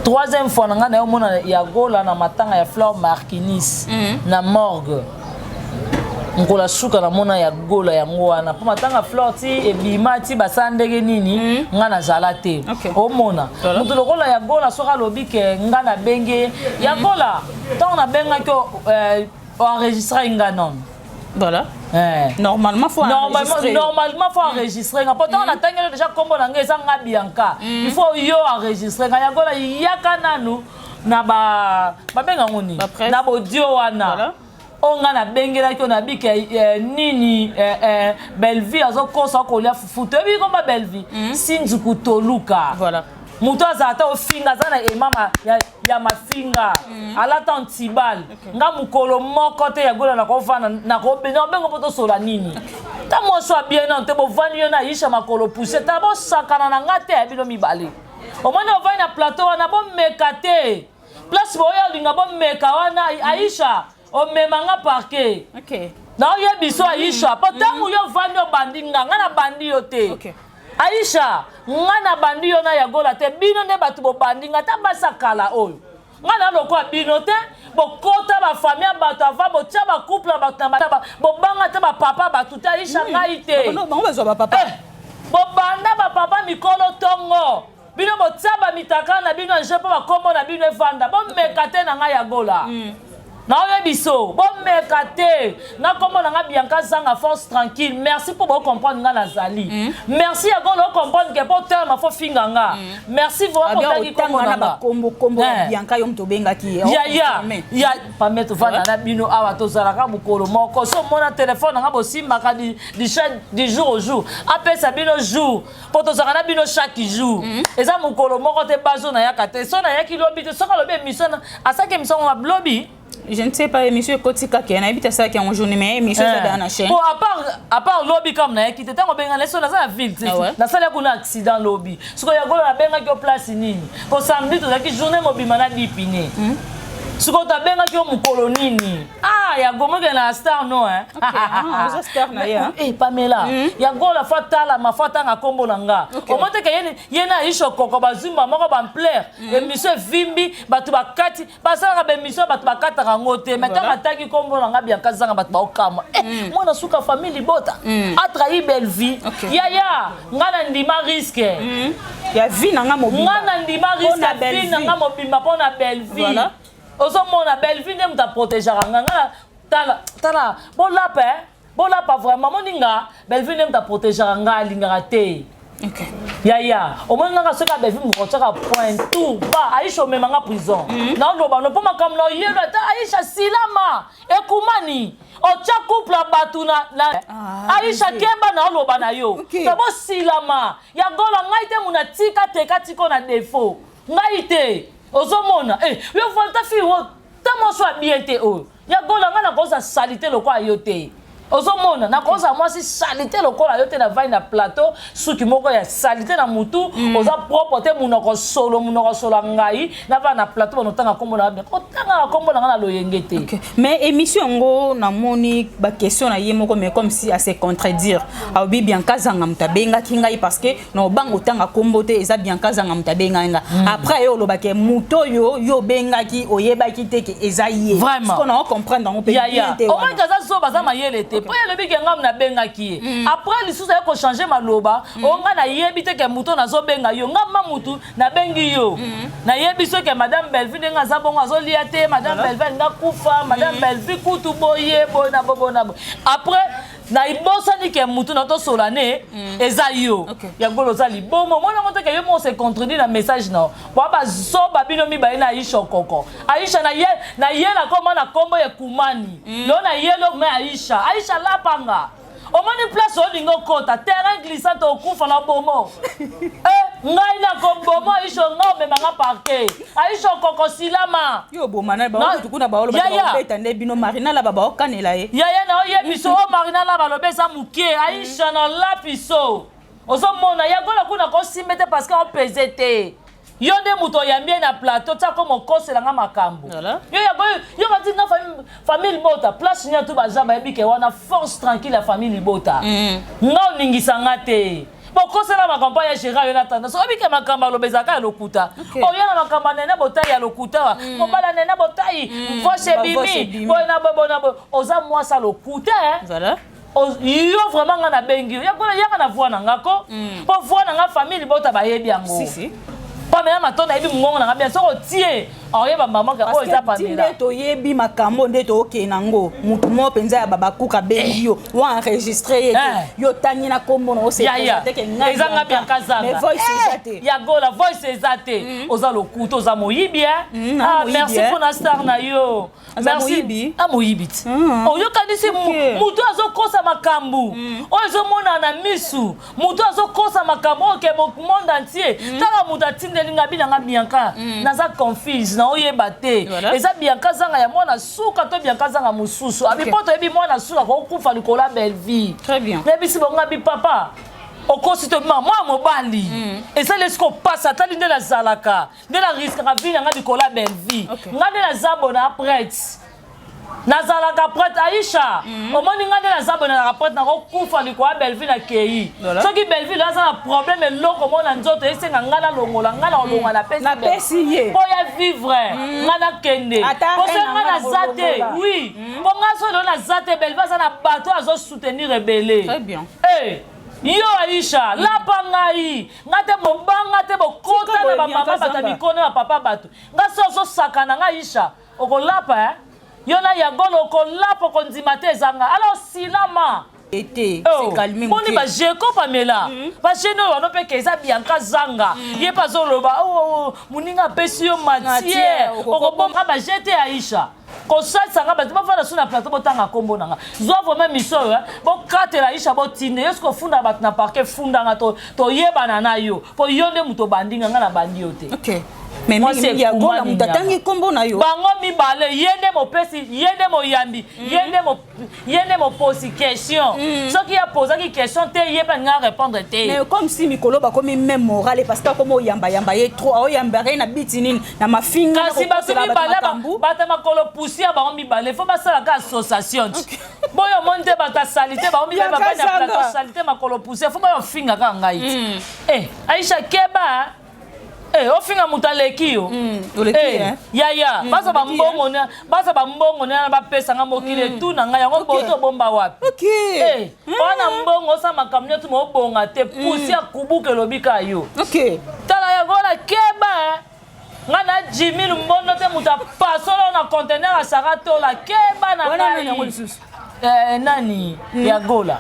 Speaker 1: Troisième fois nga na mona ya gola na matanga ya Fleur Marquinis na morgue. Ngola suka na mona ya gola ya ngwana pa matanga Fleur ti e bimati basandege nini nga na zalate. O mona mutu lokola ya gola soka lobi ke nga na benge ya gola tant na benga ko enregistrer nga non.
Speaker 2: Voilà. Normalement faut
Speaker 1: enregistrer. Pourtant on a déjà comme on a Bianca. Il faut enregistrer. Quand yagola yaka nanu na ba benga ngoni na audio wana. On a bengela ki on a bi ke nini Belleville azo kosa ko lia fufuto bi comme Belleville. Sinzuku toluka.
Speaker 2: Voilà.
Speaker 1: Muto azata ofinga zana mama ya mafinga alata antibal nga mukolo moko te ya gola na kovana na ko bengo poto sola nini ta mo so bien non te bo vani yo na isha makolo pousser ta bo sakana na ngate ya bino mibale o mona vani na plateau wana bo mekate place bo ya linga bo meka wana Aisha o memanga parquet.
Speaker 2: OK.
Speaker 1: Na yo biso Aisha potangu yo vani o bandinga nga na bandi yo te.
Speaker 2: OK.
Speaker 1: Aisha, ngana bandi yo na ya gola te bino ne batu bo bandi ngata basa kala oyo. Ngana loko bino te bo kota ba famille batu ava bo tia ba couple batu na ba bo banga te ba papa batu te Aisha ngai te.
Speaker 2: Non, on besoin ba papa.
Speaker 1: Bo banda ba papa mikolo tongo. Bino bo tia ba mitaka na bino je pa ba kombo na bino evanda. Bo mekate na ngai ya gola. Na oye biso, bon mekate, na comment on a bien Zanga force tranquille. Merci pour vous comprendre nga nazali. Merci à vous comprendre que pour terme faut finganga. Merci vraiment pour qui comment on a
Speaker 2: combo bien ka yom to benga ki.
Speaker 1: Ya pas mettre vana na bino awa to zalaka bukolo moko. So mona téléphone nga bosimba ka du jour au jour. Appelle ça bino jour. Pour to zalaka bino chaque jour. Et ça mukolo moko te bazo na yakate. So na yaki lobby to so ka lobby mission. Asa ke mission ma lobby.
Speaker 2: Je ne sais pas, émission Kotika qui a ça qui est en journée, mais émission ça dans la chaîne.
Speaker 1: Bon, à part lobby comme na qui était en benga leso na la ville. Na sala kuna accident lobby. Ce que ya go na benga ki place nini. Ko samedi to ki journée mobima na dipine. Ce que ta benga ki mukolo nini. Ah, ya go mo na star no hein.
Speaker 2: OK, star na ya.
Speaker 1: Eh Pamela, ya go la fatala mafata nga kombo nanga. Comment te que yena isho koko bazimba moko ba plaire. Émission vimbi batu bakati, basala ba émission batu bakata rangote. Mais quand ataki kombo nanga bien kazanga batu ba okama. Eh, moi na suka famille bota. A trahi belle vie. Ya, ngana ndima risque.
Speaker 2: Ya vie nanga mobimba.
Speaker 1: Ngana ndima risque vie nanga mobimba pona belle vie. Voilà. Ozo mona belle vie ne muta protéger ngana. Tala, bon là pas vraiment moninga belle vie ne muta protéger nga lingara te.
Speaker 2: OK.
Speaker 1: Ya au moins nga soka belle vie mu kotsaka point tout ba Aisha même nga prison. Na loba no poma comme no yelo ta Aisha silama ekumani ocha couple batuna na Aisha kemba na loba na yo. Tabo silama ya gola ngai te muna tika teka tiko na défaut. Ngai te ozomona yo volta fi wo tamo so bien te o ya gola nga na kosa salité lo kwa yo te ozomona na kosa moi si salité lo kwa yo te na vai na plateau suki moko ya salité na mutu oza propre te munoko solo ngai na va na plateau no tanga kombo na bien ko tanga kombo na lo yengete.
Speaker 2: Mais émission ngo na moni ba question na yemoko mais comme si à se contredire aobi bien kazanga mutabenga kingai parce que no bango tanga kombo te eza bien kazanga mutabenga nga après yo lo ba ke muto yo benga ki oyeba ki te ke eza ye
Speaker 1: parce
Speaker 2: qu'on a comprendre on peut bien te
Speaker 1: o manga za so baza mayele te po ya lebi ke ngam na benga ki après lisusu ya ko changer maloba o nga na yebi te ke muto na zo benga yo ngam mutu na bengi yo na yebi so ke madame Belleville nga za bongo zo lia te madame Belleville nga kufa madame Belleville kutu boye bona bona après na ibosa ni ke mutu na to solane eza yo ya golo za libomo mona moto ke yo mo se contredire na message na ba ba zo babino mi ba na Aisha koko Aisha na ye la koma na kombo ya kumani lo na yelo me Aisha la panga o moni place o lingo kota terrain glissant au kufa na bomo ngai na kombomo Aisha ngombe manga parquet Aisha koko silama
Speaker 2: yo bomana ba ko tukuna ba olo ba beta ne bino marina la baba okanela ye
Speaker 1: ya na ye biso o marina la ba lobesa mukie Aisha na la piso ozo mona ya gola kuna ko simete parce que on pesete yo nde muto yambie na plateau ta comme okosela nga makambo yo ba tinga famille bota place nya tu ba jamba ebike wana force tranquille la famille bota nga ningisa ngate bokosela makambo ya Gérard Jonathan so ebike makambo lobezaka ya lokuta o yana makambo nene botai ya lokuta mobala nene botai mfoshe bimi bona oza mwasa lokuta voilà yo vraiment nga na bengi ya kona yaka na voix na ngako po voix na nga famille bota ba yebi yango si Pamela matona ebi mungongo na bien soko tie oyeba mama ka o eza Pamela
Speaker 2: parce que to yebi makambo nde to okenango mutu mo penza ya baba kuka bengi yo wa enregistrer yo tangi na kombo no se présenter ke ngai
Speaker 1: ezanga bien kazanga
Speaker 2: mais voice ezate
Speaker 1: ya gola voice ezate oza lokuto oza moyibi merci pour la star na yo merci moyibit oyo kanisi mutu azokosa makambu ozo mona na misu mutu azokosa makambo ke monde entier tala mutu atindelinga binanga bianka naza confuse na oyeba te eza bianka zanga ya mwana suka to bianka zanga mususu abipoto ebi mwana suka ko kufa likola belle vie
Speaker 2: très bien
Speaker 1: nebisi bonga bi papa okosi to mama mobali eza lesko passa tali nde la zalaka nde la risque ka vie nga likola belle vie nga nde la zabona prête nazalaka prête Aisha omoni nga nde nazabona na prête na kokufa likola Belleville na kei soki Belleville aza na problème eloko mona nzoto esenga nga na longola nga na olonga na
Speaker 2: pesi ye
Speaker 1: po ya vivre nga na kende poso nga na zate oui po nga solo na zate Belleville aza na bato azo soutenir rebelle
Speaker 2: très bien
Speaker 1: yo Aisha lapa ngai nga te mobanga te bokota na bamama bato bikone na papa bato nga so sakana nga Aisha okolapa yona ya golo ko lapo ko ndimate zanga alors silama
Speaker 2: été c'est calmé
Speaker 1: moni ba jeko Pamela ba jeno wana pe keza bianka zanga ye pa zoloba muninga pesi yo matière okobomba ba jete Aisha ko sanga ba fana suna plateau botanga kombo nanga zo vraiment mission bo katela Aisha bo tinde yesko funda bat na parquet funda nga to yebana na yo po yonde muto bandinga nga na bandi yote
Speaker 2: OK mais il y a gola mutatangi kombo na yo
Speaker 1: bango mibale yende mo pesi yende mo yambi yende mo posi question ce qui a posé qui question te yeba nga répondre te
Speaker 2: mais comme si mikolo ba comme même moral parce que comme yamba ye trop o yamba na bitini na mafinga
Speaker 1: kasi bato mibale bata makolo poussière bango mibale faut basala ka association boyo monte bata salite bango mibale bakanya plateau salite makolo poussière faut ba finga ka ngai Aisha Keba ofinga mutaleki yo ya basa ba mbongo na ba pesa nga mokile tu na nga yango boto bomba wapi wana mbongo sa makamnya tu mo bonga te pusi akubuke lobika yo tala ya gola Keba nga na Jimmy Lumbondo te muta pasolo na conteneur a sarato la Keba na nani ya gola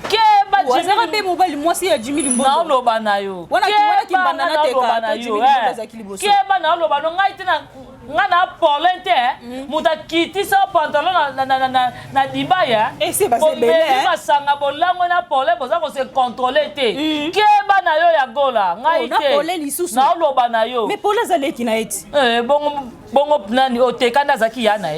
Speaker 1: Keba
Speaker 2: Jimmy be mobile mwasi ya Jimmy Lumbondo
Speaker 1: na loba na yo
Speaker 2: Keba kimbana te ka Jimmy Lumbondo za kiliboso
Speaker 1: Keba na loba no ngai tena nga na polente muta kiti sa pantalon na dibaya
Speaker 2: c'est pas belle
Speaker 1: masanga bolango na pole boza ko se contrôler te Keba na yo ya gola ngai te na loba na yo
Speaker 2: mais pole za leki na eti
Speaker 1: bongo nani otekanda zaki yana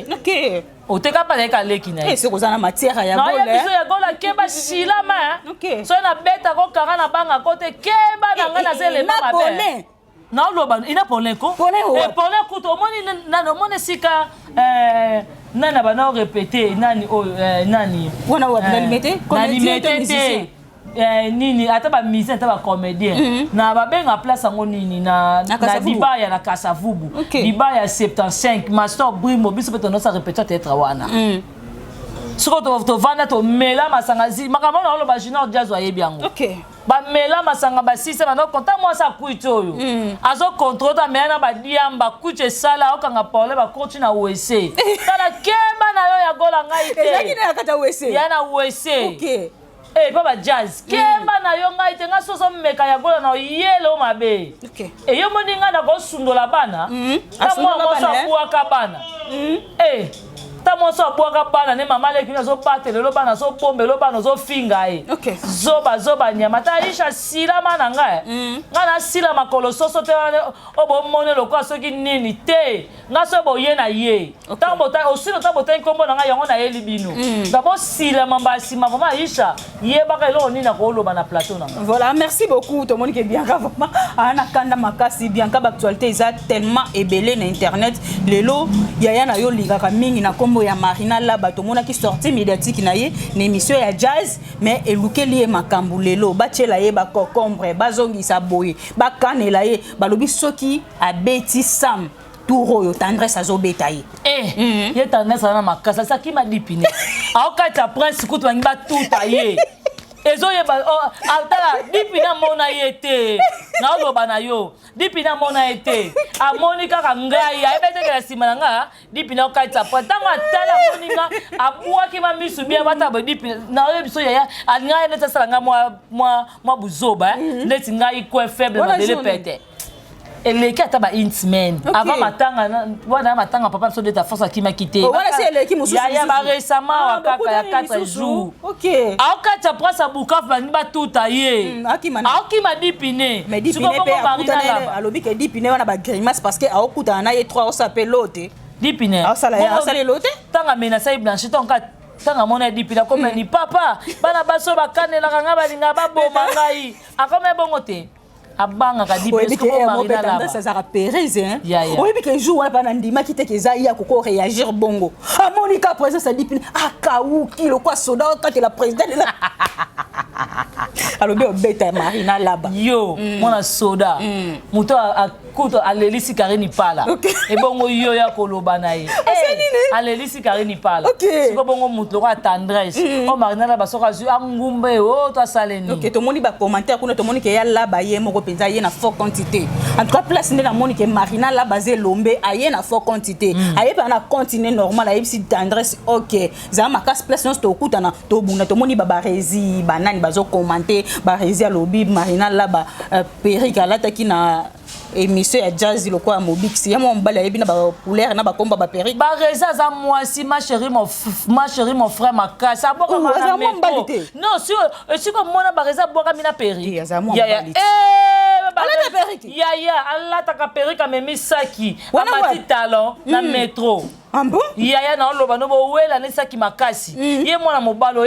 Speaker 1: oteka pa ka leki na
Speaker 2: c'est kozana matière ya gola
Speaker 1: na biso ya gola Keba silama so na beta ko kanga na banga kote Keba na nga na zele mama be na loba ina polin ko polin ko to moni na moni sika nana bana répéter nani nani
Speaker 2: wana wa limité
Speaker 1: comédien nini ata ba musicien ata ba comédien na ba benga place ngo nini na Dibaya na Kasavubu Dibaya 75 master Brimo biso peut on sa répéter peut-être wana soko to vana to mela masangazi makamona na loba junior jazz wa yebiango ba mela masanga ba sisa ba no konta mo sa kuito yo azo contrôle ta mena ba diamba kuche sala okanga pole ba coach na USA kana Keba na yo ya gola ngai te
Speaker 2: ezaki na kata USA
Speaker 1: ya na USA papa jazz Keba na yo ngai te nga soso meka ya gola na yelo mabe yo moni nga na ko sundola bana ta mo so kuaka bana ta mo so boka bana ne mama leki na zo batele lo bana so bombe lo bana zo finga zoba nyama ta Aisha sila mana nga nga na sila makolo soso te o bo mone lo kwa soki nini te nga so bo ye na ye ta bota osino ta bota nkombo na nga yango na yeli bino d'abord sila mamba sima vraiment Aisha ye baka lo nini na ko lo bana plateau na
Speaker 2: voilà merci beaucoup tout le monde qui est bien vraiment ana kanda makasi bien ka actualité ça tellement ébélé na internet lelo yaya na yo lingaka mingi na ya Marina Laba to mona ki sortie médiatique na ye na émission ya jazz mais elukeli e makambu lelo bachela ye ba concombre bazongi sa boye ba kanela ye balobi soki abeti sam touro yo tendresse azobeta ye
Speaker 1: ye tendresse na makasa sa ki ma dipine aokata prince kutu bangi ba tuta ye ezoyeba atala dipina mona ye te na loba na yo dipina mona ye te amoni kaka ngai ayebetekela nsima na nga dipina okaitisa po ntango atala moninga abuaki ma misu bien bata bo dipina na oyo biso yaya ngai neti asala nga mwa buzoba neti ngai kwe faible modele pete eleki ata ba intimene avant matanga wana matanga papa so de ta force akima kité
Speaker 2: wana si eleki mususu
Speaker 1: ya ba récemment wakaka ya 4 jours aokata prasa Bukavu bani ba tuta ye akima dipine
Speaker 2: mais dipine pe akutana alobi ke dipine wana ba grimace parce que aokutana na ye 3 on s'appelle lote
Speaker 1: dipine
Speaker 2: asala lote
Speaker 1: tanga menasa blanchito onka tanga mona dipina comme ni papa bana baso bakane la kanga balinga baboma ngai akome bongo te abanga kadi parce que Marina Laba
Speaker 2: ça sera Pérez hein oui que jour wala bana ndima kiteke za ya ko réagir bongo a Monica présence ça dit akauki le quoi soda quand la présidente là alors bien beta Marina Laba
Speaker 1: yo mona soda muto akuto alelisi kareni pala et bongo yo ya koloba na ye alelisi kareni pala siko bongo muto ko tendresse o Marina Laba soka zu angumbe o to saleni
Speaker 2: OK to moni ba commentaire kuna to moni ke ya Laba ye moko penza ye na fort quantité en tout cas place na moni ke Marina Laba ze lombe aye na fort quantité aye pa na continuer normal aye si tendresse OK za makas place no to kutana to buna to moni ba rezi banani bazo commenter ba rezi alobi Marina Laba perika lataki na émission ya jazz le quoi mobix ya mo mbala yebi na ba couleur na ba komba ba perika
Speaker 1: ba reza za moi si ma chérie mon frère makasi aboka na meto non si comme mona ba reza boka mina perika
Speaker 2: ya za mo
Speaker 1: ya
Speaker 2: perruque.
Speaker 1: Yaya alataka perruque amemisaki amati talon na métro.
Speaker 2: Ambo?
Speaker 1: Yaya na oloba no bowela nesaki makasi. Ye mwana mobalo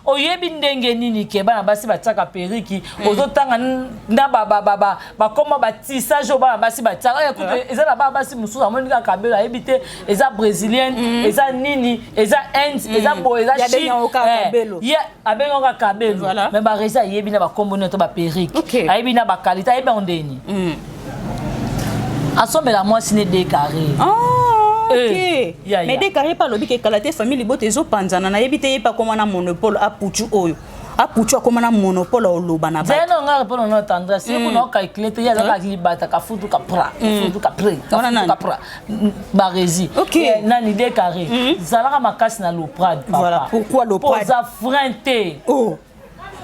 Speaker 1: oyebi ndenge nini ke bana basi bataka perruque ozotanga na ba koma batissage bana basi bataka écoute ezala ba basi mususu amonika kabelo ayebite eza brésilienne eza nini eza inde eza bo eza chine ye abengoka kabelo mais ba reza yebi na ba kombo to ba perruque ayebi na ba qualité ayebi ondeni asombela moi sine décarré.
Speaker 2: Ok. Mais décarré par le bic et calaté famille bote ezo panzana na yebite pas comme na monopole a puchu oyo. A puchu comme na monopole au lobana ba.
Speaker 1: Zeno nga pour no tendresse, si vous no calculer ya za libata ka futu ka pra, futu ka pre, ka pra. Barezi.
Speaker 2: Ok.
Speaker 1: Nani décarré. Zalaka makasi na loprade papa.
Speaker 2: Voilà pourquoi loprade.
Speaker 1: Poza frente.
Speaker 2: Oh.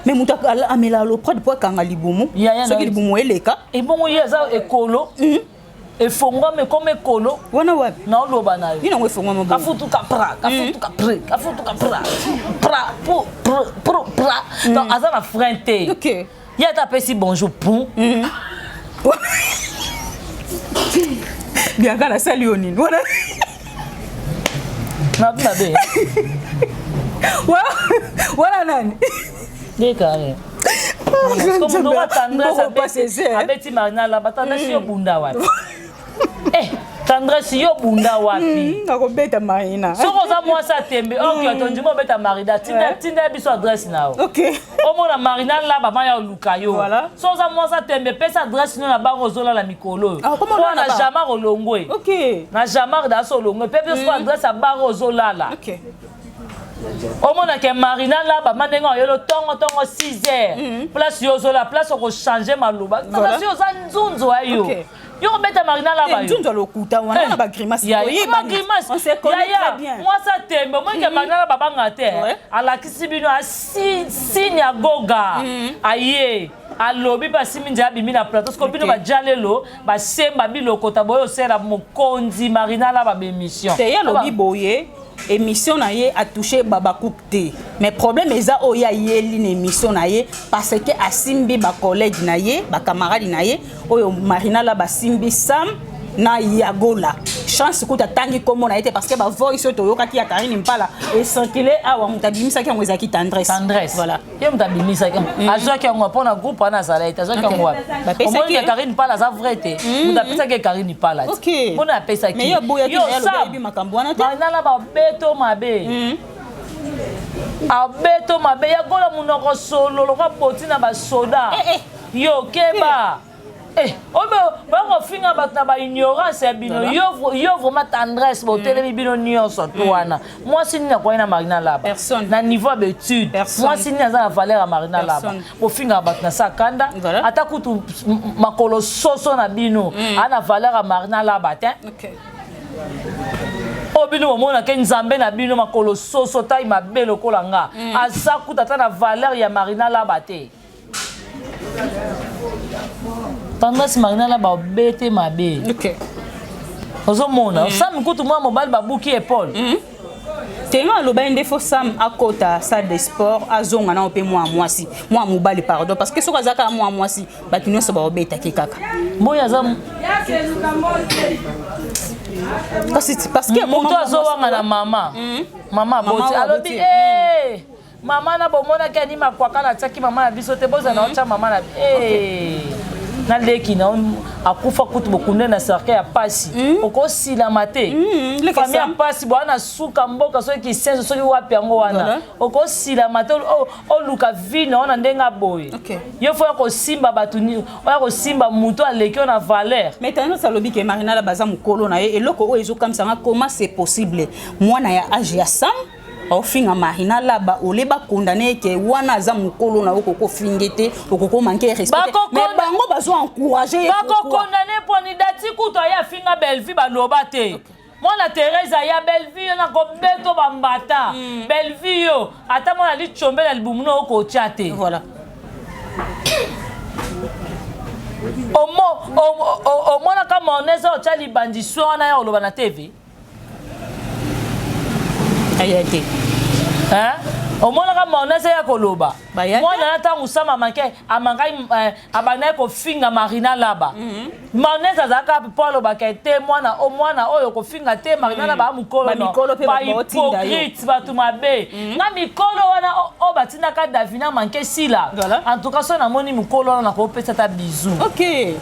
Speaker 2: Mais muta amela loprade pour kanga libumu. Ce qui libumu eleka.
Speaker 1: Et bon yeza ekolo. Et fonga me comme écolo
Speaker 2: wana wa
Speaker 1: na loba na yo
Speaker 2: ina ngwe fonga mo
Speaker 1: ka futu ka pra ka futu ka pre ka futu ka pra pra donc azana frente.
Speaker 2: OK
Speaker 1: ya ta pesi bonjour pour
Speaker 2: bien kana sali onini wana
Speaker 1: na be
Speaker 2: wana nani
Speaker 1: décarré. Comme nous tendresse abeti marina la tendresse yo bunda wapi tendresse yo bunda wapi
Speaker 2: nakobeta marina
Speaker 1: soko za moi sa tembe ok atondimo beta marina tinda biso adresse na
Speaker 2: ok
Speaker 1: omona marina la ba maya luka yo so za moi sa tembe pesa adresse no na ba rozola la mikolo na jamar olongwe
Speaker 2: ok
Speaker 1: na jamar da so olongwe pe biso adresse a ba rozola la
Speaker 2: ok
Speaker 1: omona ke marina la ba mandenga yelo tongo 6h place yozo la place ko changer maloba place yozo nzunzo ayo yo beta marina la ba yo
Speaker 2: nzunzo lokuta wana na ba grimace
Speaker 1: ba grimace on se connaît très bien moi ça tembe moi ke marina la ba banga te ala kisibino a signe goga aye alobi basimi ndia bimi na plateau parce que bino ba jalelo ba semba biloko taboyo sera mokonzi marina la ba émission
Speaker 2: te ya lobi boye émission na ye a touché baba coupté mais problème eza oya yeli na émission na ye parce que asimbi ba collègue na ye ba camarade na ye oyo marina la basimbi sam na yagola chance kuta tangi komo na été parce que ba voice to yokaki ya Karine Mpala et circuler awa mutabimisa ki ngweza ki tendresse
Speaker 1: voilà ye mutabimisa ki azwa ki ngwa pona groupe ana zalaita azwa ki ngwa omo ki Karine Mpala za vrai te mutapesa ki Karine Mpala mona pesa ki
Speaker 2: mais yo boya ki ya lobi makambo wana te
Speaker 1: na ba beto mabe abeto mabe ya gola munoko solo loka potina ba soda yo keba obe ba finga batna ba ignorance bino yo vraiment tendresse bo telemi bino nyonso to wana moi sini na kwa na marina laba na niveau d'étude moi sini na za valeur à marina laba bo finga batna sakanda ata kutu makolo soso na bino ana valeur à marina laba te obino omona ke nzambe na bino makolo soso tai mabe lokola nga asakuta ta na valeur ya marina laba te tendresse marina la ba bete mabe
Speaker 2: ok
Speaker 1: ozomona sam kutu mwa mobile babuki épaule
Speaker 2: tenga loba inde fo sam akota salle de sport azonga na ope mwa mwasi mwa mobile pardon parce que soka zaka mwa mwasi bakinyo so ba obeta ke kaka
Speaker 1: boya za
Speaker 2: parce que
Speaker 1: mon to zo wanga na mama boti alobi mama na bomona ke ni makwaka na tsaki mama na biso te boza na ocha mama na na leki na akufa kutu bokunde na cercle ya pasi okosila mate famille ya pasi bwana suka mboka so ki senso so wapi yango wana okosila mate o luka vino na ndenga boy yo fo ko simba batuni o ko simba muto aleki na valeur
Speaker 2: mais tano salobi ke marina la baza mukolo na ye eloko o ezo comme ça comment c'est possible mwana ya âge ya sam au finga marina laba oleba condamné que wana za mukolo na okoko fingete okoko manquer respect mais bango bazo encourager
Speaker 1: bako condamné pour ni dati kuto ya finga Bellevue baloba te mwana Teresa ya Bellevue na ko beto bambata Bellevue yo ata mwana li chombe na libumuno oko chate
Speaker 2: voilà
Speaker 1: o mwana kama oneza o chali bandiswa na ya oloba na TV
Speaker 2: ayate
Speaker 1: hein au moins la mayonnaise ya koloba mwana ata musama manke amangai abana ko finga marina laba mayonnaise azaka polo bakete mwana oyo ko finga te marina laba mukolo ba hypocrite batu mabe na mikolo wana o batina ka davina manke sila en tout cas so na moni mukolo na ko pesa ta bisou. OK.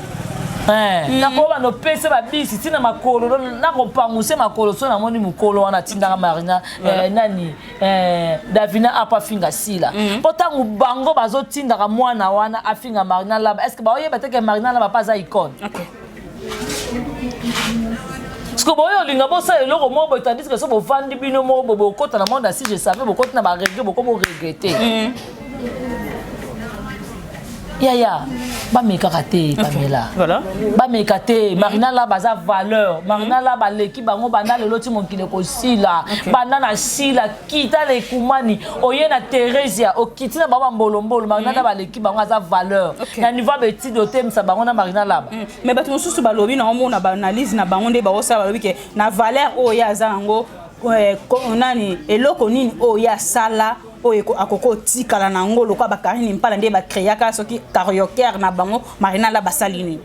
Speaker 1: Na ko ba no pesa ba bisi tina makolo na ko panguse makolo so na moni mukolo wana tinda marina nani davina apa finga sila potangu bango bazo tinda ka mwana wana afinga marina laba est-ce que ba oyeba te ke marina laba pas za icône. OK. Parce que boyo linga bosa eloko mo bo tandis que so bo vandi bino mo bo kota na monde si je savais bo kota na ba regret bo comme regretter. Ya ba mekakate Pamela. Voilà. Ba mekate marina la baza valeur. Marina la ba leki bango banda le loti mokile ko sila. Banda na sila kita le kumani oye na Teresia o kitina baba mbolombolo marina la ba leki bango za valeur. Na niveau beti doté msa bango na marina la ba.
Speaker 2: Mais bato mosusu ba lobi na omona ba analyse na bango nde ba osa ba lobi ke na valeur oya za ngo nani eloko nini oya sala oyo akoko tikala na ngolo kwa bakarine mpala nde ba créaka soki karaoke na bango marina la basalini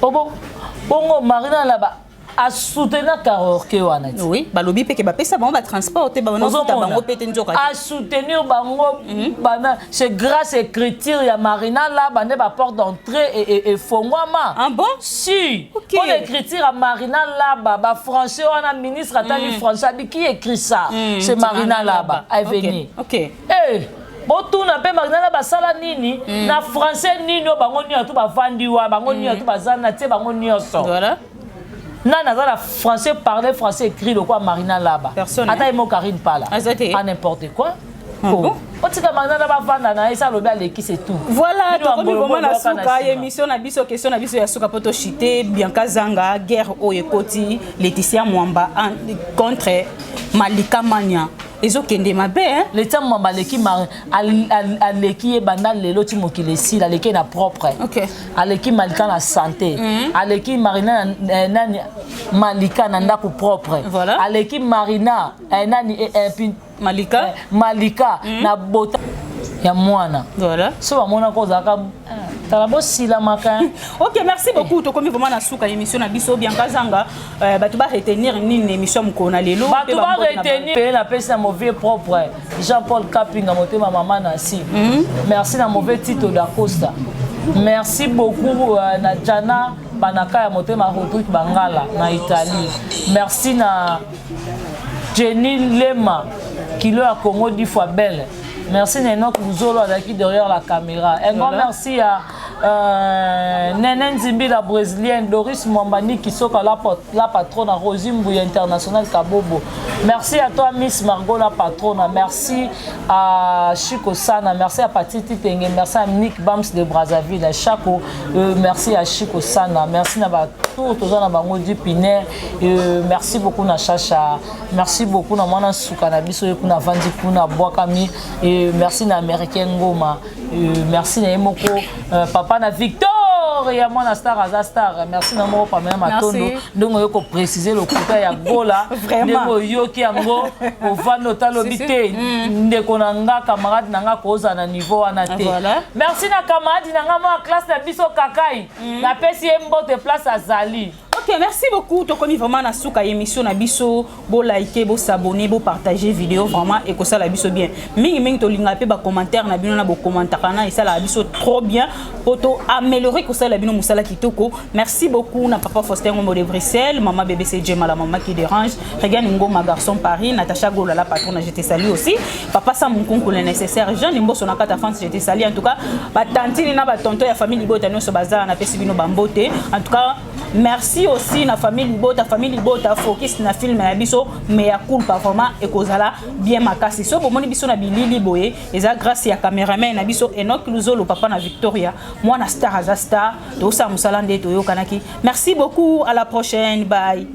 Speaker 1: bongo marina la ba a soutenir karaoke wana.
Speaker 2: Oui, balobi pe ke ba pesa bango ba transporter bango futa bango pete nzoka.
Speaker 1: A soutenir bango bana c'est grâce écriture ya marina la bande ba porte d'entrée et fongwama.
Speaker 2: Ah bon?
Speaker 1: Si. Pour l'écriture à marina la ba français wana ministre atali français qui écrit ça? C'est marina la ba à venir.
Speaker 2: OK.
Speaker 1: Eh botu na pe marina la basala nini na français nini bango ni atu ba vandiwa bango ni atu bazana te bango ni oso. Voilà. Nana la français parler français écrit le quoi marina là-bas.
Speaker 2: Personne.
Speaker 1: Attends mo Karine parle. À n'importe quoi. Bon. On dit que marina là-bas vanda na ça lobi aleki c'est tout.
Speaker 2: Voilà, donc vraiment na suka émission na biso question na biso ya suka poto chité Bianca Zanga guerre oyekoti Laetitia Mwamba contre Malika Mania. Ezo kende mabe hein
Speaker 1: Laetitia Mwamba leki aleki banda lelo ti mokile si la leki na propre.
Speaker 2: OK.
Speaker 1: Aleki Malika na santé. Aleki marina nani Malika na ndako propre.
Speaker 2: Voilà.
Speaker 1: Aleki marina nani Malika na bota ya mwana.
Speaker 2: Voilà.
Speaker 1: So ba mona ko zaka talabo sila maka.
Speaker 2: OK, merci beaucoup to komi vraiment na suka émission na biso Bianca Zanga batu ba retenir nini émission mkona lelo
Speaker 1: batu ba retenir la pesa mauvais propre Jean-Paul Kapinga motema mama na si. Merci na mauvais Tito da Costa. Merci beaucoup na Jana Banaka ya motema Rodrigue Bangala na Italie. Merci na Jenny Lema qui le a Congo 10 fois belle. Merci Nenok Bouzolo qui derrière la caméra. Un grand merci à Nenen Zimbi la brésilienne, Doris Mwambani qui sont la patronne à Rosimbouya International Kabobo. Merci à toi Miss Margot la patronne. Merci à Chico Sana, merci à Patiti Tenge, merci à Nick Bams de Brazzaville, à Chaco, merci à Chico Sana, merci à tout le monde du Pinet, merci beaucoup à Chacha, merci beaucoup à Mwana Soukanabiso, à Vandi Kuna Boakami, et merci à Américain Ngoma, merci à Emoko, papa na Victor. Et à moi, Star Azastar, merci à moi, Pamela Matondo. Donc, on peut préciser le côté à Gola.
Speaker 2: Vraiment.
Speaker 1: Yoki Ango, au Vanota Lobité, Ndekonanga, camarade Nanga, cause à niveau anate. Merci à camarade Nanga, moi, classe de Biso Kakai. La PCM botte place à Zali.
Speaker 2: OK, merci beaucoup. To komi vraiment na suka émission na biso, bo liker, bo s'abonner, bo partager vidéo vraiment et que ça la biso bien. Mingi to linga pe ba commentaire na bino na bo commentaire na et ça la biso trop bien pour to améliorer que ça la bino musala kitoko. Merci beaucoup na papa Faustin Ngombo de Bruxelles, maman bébé c'est Gemma la maman qui dérange, regarde Ngo ma garçon Paris, Natacha Gola la patronne, je te salue aussi. Papa ça mon concours le nécessaire, Jean Nimbo son akata France, je te salue en tout cas. Ba tantine na ba tonton ya famille Libota no so bazar na pesi bino bambote. En tout cas, merci aussi na famille Libota focus na film na biso mais ya cool pas vraiment et kozala bien makasi so bomoni biso na bilili boye eza grâce ya cameraman na biso Enoch Luzolo papa na Victoria moi na Star Azastar to sa musala nde to yokanaki. Merci beaucoup, à la prochaine, bye.